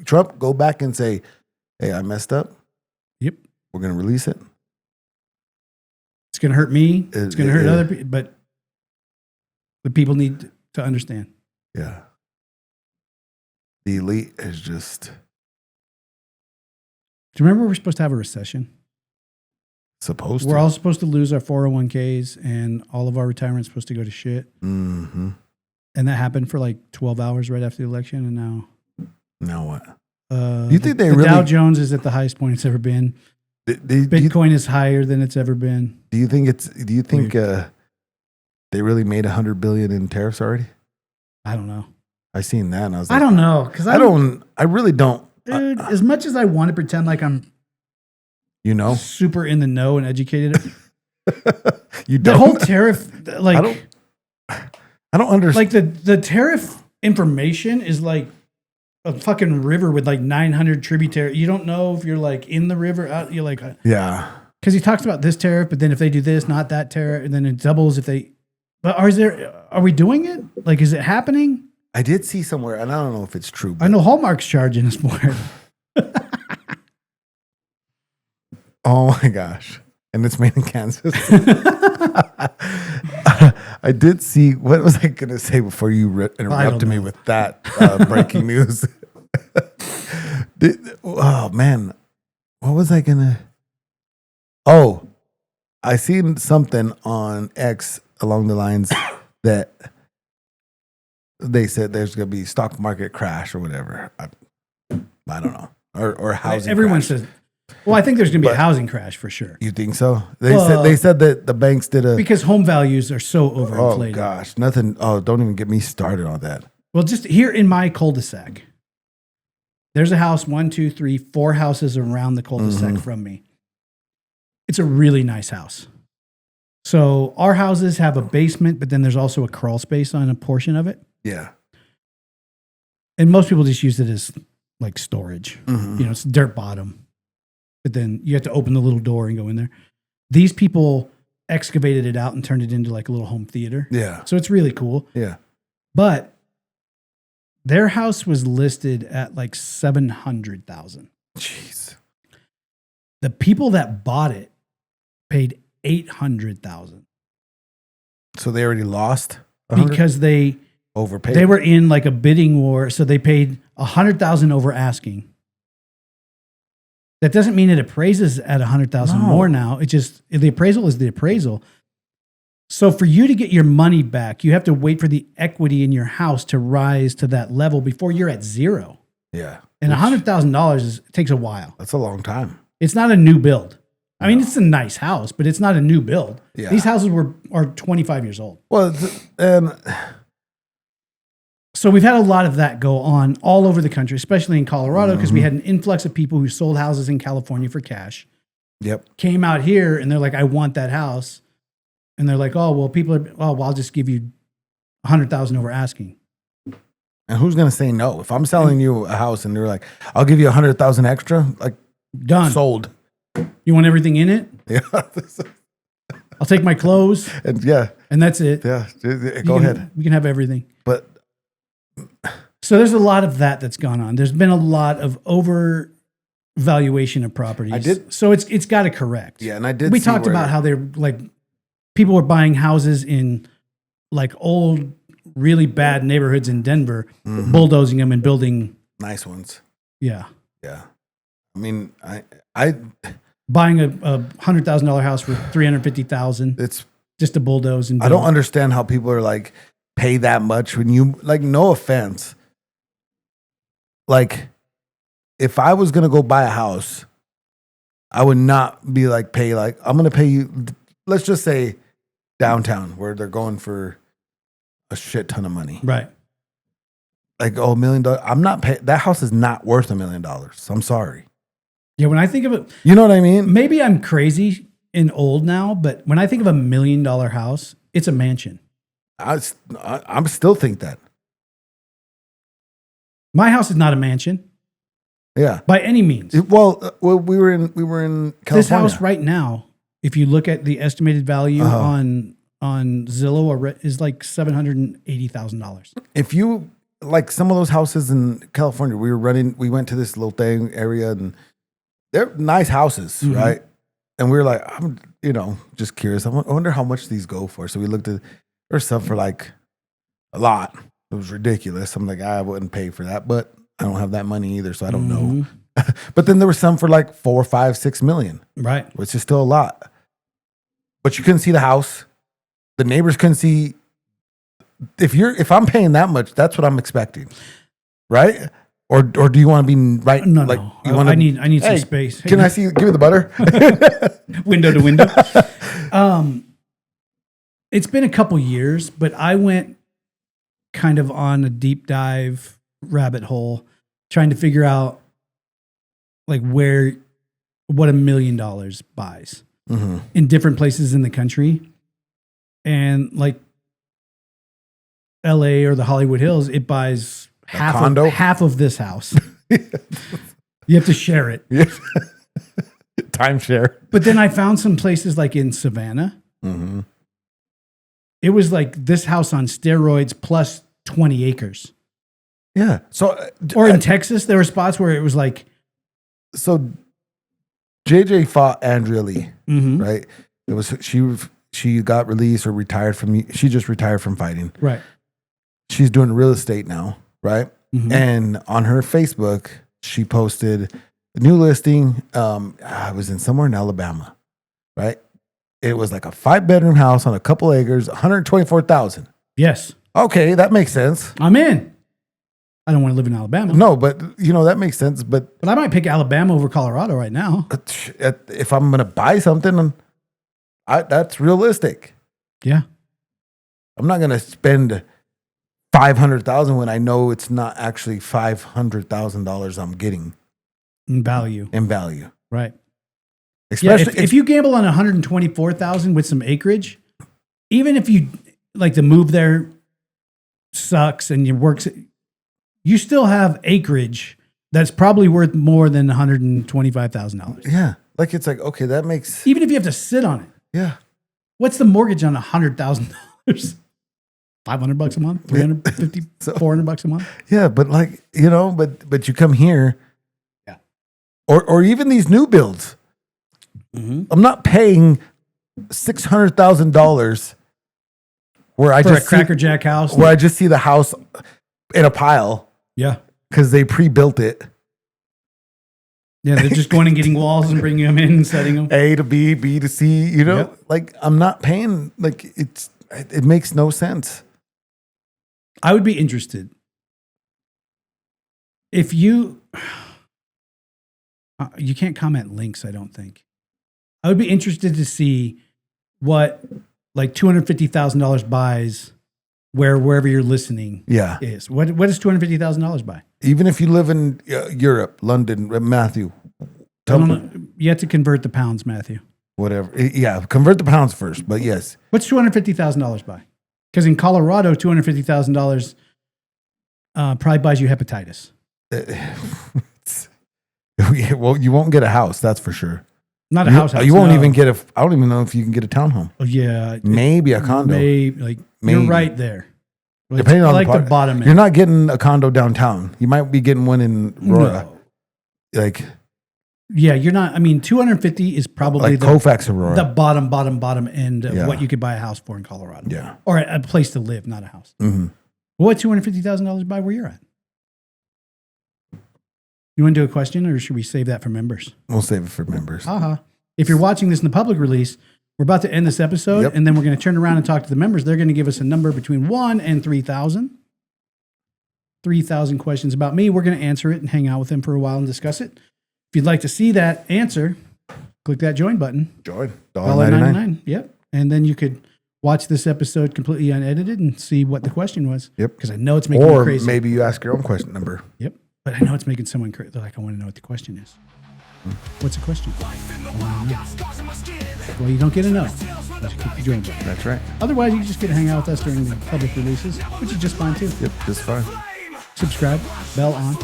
Trump, go back and say, hey, I messed up. Yep. We're going to release it. It's going to hurt me. It's going to hurt other people, but the people need to understand. Yeah. The elite is just. Do you remember we're supposed to have a recession? We're all supposed to lose our 401ks and all of our retirement's supposed to go to shit. Mm-hmm. And that happened for like 12 hours right after the election. And now what? Do you think the Dow Jones is at the highest point it's ever been? Bitcoin is higher than it's ever been. Do you think they really made $100 billion in tariffs already? I don't know. I seen that and I was like, I don't know. Cause I really don't. Dude, as much as I want to pretend like I'm super in the know and educated. You don't. The whole tariff, like I don't understand. Like the tariff information is like a fucking river with like 900 tributaries. You don't know if you're like in the river out. You're like, yeah. Because he talks about this tariff, but then if they do this, not that tariff, and then it doubles if they. But are we doing it? Like, is it happening? I did see somewhere, and I don't know if it's true. I know Hallmark's charging us for it. Oh my gosh. And it's made in Kansas. I did see, what was I going to say before you interrupted me with that breaking news? Oh man. What was I going to? Oh, I seen something on X along the lines that they said there's going to be stock market crash or whatever. I don't know. Or housing Everyone crash. says, well, I think there's going to be a housing crash for sure. You think so? They said that the banks did because home values are so overinflated. Oh gosh, nothing. Oh, don't even get me started on that. Well, just here in my cul-de-sac, there's a house, 1, 2, 3, 4 houses around the cul-de-sac from me. It's a really nice house. So our houses have a basement, but then there's also a crawl space on a portion of it. Yeah. And most people just use it as like storage. It's dirt bottom. But then you have to open the little door and go in there. These people excavated it out and turned it into like a little home theater. Yeah. So it's really cool. Yeah. But their house was listed at like $700,000. Jeez. The people that bought it paid $800,000. So they already lost because they overpaid. They were in like a bidding war, so they paid $100,000 over asking. That doesn't mean it appraises at 100,000 No. more now. It just, the appraisal is the appraisal. So for you to get your money back, you have to wait for the equity in your house to rise to that level before you're at zero. Yeah. And $100,000 takes a while. That's a long time. It's not a new build. I mean, it's a nice house, but it's not a new build. Yeah. These houses are 25 years old. Well, and So we've had a lot of that go on all over the country, especially in Colorado, because we had an influx of people who sold houses in California for cash, yep. came out here and they're like, I want that house. And they're like, oh, well, people are, oh, well, I'll just give you 100,000 over asking. And who's gonna say no? If I'm selling you a house and they're like, I'll give you 100,000 extra, like Done. sold. You want everything in it? Yeah. I'll take my clothes And yeah, and that's it. yeah. Go You can- ahead. We can have everything. But So there's a lot of that's gone on. There's been a lot of overvaluation of properties. I did- So it's got to correct. yeah, and I did. We see talked where- about how they're like people were buying houses in like old, really bad neighborhoods in Denver, bulldozing them and building. nice ones. Yeah, Yeah. I mean, I buying a $100,000 house for $350,000 it's just to bulldoze and. I don't build. understand how people are like pay that much when you like. No offense. Like, if I was gonna go buy a house, I would not be like pay like I'm gonna pay you. Let's just say downtown where they're going for a shit ton of money. Right. Like, oh, $1 million. I'm not paying. That house is not worth $1 million. I'm sorry. Yeah. When I think of it, You know what I mean? maybe I'm crazy and old now, but when I think of $1 million house, it's a mansion. I'm still think that. My house is not a mansion Yeah. by any means. Well, we were in California. This house right now, if you look at the estimated value on Zillow is like $780,000. If you like some of those houses in California, we went to this little thing area and they're nice houses, right? And we were like, I'm, just curious. I wonder how much these go for. So we looked at, there's some for like a lot. It was ridiculous. I'm like, I wouldn't pay for that, but I don't have that money either. So I don't know. But then there were some for like 4, 5, 6 million, Right. which is still a lot. But you couldn't see the house. The neighbors couldn't see. If I'm paying that much, that's what I'm expecting, right? Or do you want to be right? No, like, no. You want I need some Hey, space. Can I see? Give me the butter. window to window? It's been a couple years, but I went kind of on a deep dive rabbit hole trying to figure out like what $1 million buys in different places in the country. And like LA or the Hollywood Hills, it buys half of this house. You have to share it. Timeshare. But then I found some places like in Savannah. It was like this house on steroids plus 20 acres. Yeah. So, Or in Texas, there were spots where it was like, so JJ fought Andrea Lee, right? It was she got released or retired from. She just retired from fighting. right. She's doing real estate now, right? And on her Facebook, she posted a new listing. I was in somewhere in Alabama, right? It was like a 5-bedroom house on a couple acres, $124,000. Yes. Okay, that makes sense. I'm in. I don't want to live in Alabama. No, but that makes sense. But But I might pick Alabama over Colorado right now. if I'm gonna buy something, that's realistic. Yeah. I'm not gonna spend $500,000 when I know it's not actually $500,000 I'm getting In value. in value. Right. Yeah, Especially if you gamble on 124,000 with some acreage, even if you like the move there sucks and you still have acreage that's probably worth more than $125,000. yeah, like it's like okay, that makes Even if you have to sit on it. yeah. What's the mortgage on $100,000? $500 a month, 350, $400 a month. Yeah, but like, but you come here. Yeah. Or even these new builds. I'm not paying $600,000 where I For just a Cracker Jack house. where I just see the house in a pile Yeah. because they pre-built it. Yeah, they're just going and getting walls and bringing them in and setting them. A to B, B to C, you know, Yep. like I'm not paying, like it makes no sense. I would be interested if you can't comment links, I don't think. I would be interested to see what like $250,000 buys wherever you're listening Yeah. is. What does $250,000 buy? Even if you live in Europe, London, Matthew, You have to convert the pounds, Matthew. whatever. Yeah, convert the pounds first, but yes. What's $250,000 buy? Because in Colorado, $250,000 probably buys you hepatitis. Well, you won't get a house, that's for sure. Not a house. You won't no. even get I don't even know if you can get a townhome. Oh, yeah. Maybe a condo. Maybe. Maybe. You're right there. Like, Depending on like the the part. bottom end. You're not getting a condo downtown. You might be getting one in Aurora. No. Like Yeah, you're not. I mean, 250 is probably Colfax, Aurora. the bottom end of Yeah. what you could buy a house for in Colorado. Yeah. Or a place to live, not a house. Mm-hmm. What $250,000 buy where you're at? You want to do a question or should we save that for members? We'll save it for members. If you're watching this in the public release, we're about to end this episode Yep. and then we're going to turn around and talk to the members. They're going to give us a number between 1 and 3,000. 3,000 questions about me. We're going to answer it and hang out with them for a while and discuss it. If you'd like to see that answer, click that join button. Join. $1.99. Yep. And then you could watch this episode completely unedited and see what the question was. Yep. Because I know it's making me Or crazy. maybe you ask your own question number. Yep. But I know it's making someone crazy. They're like, I want to know what the question is. What's the question? I wanna know. Well, you don't get to know. But you click the join button. That's right. Otherwise, you just get to hang out with us during the public releases, which is just fine too. Yep, just fine. Subscribe, bell on,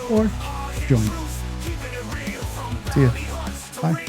or join. See ya. Bye.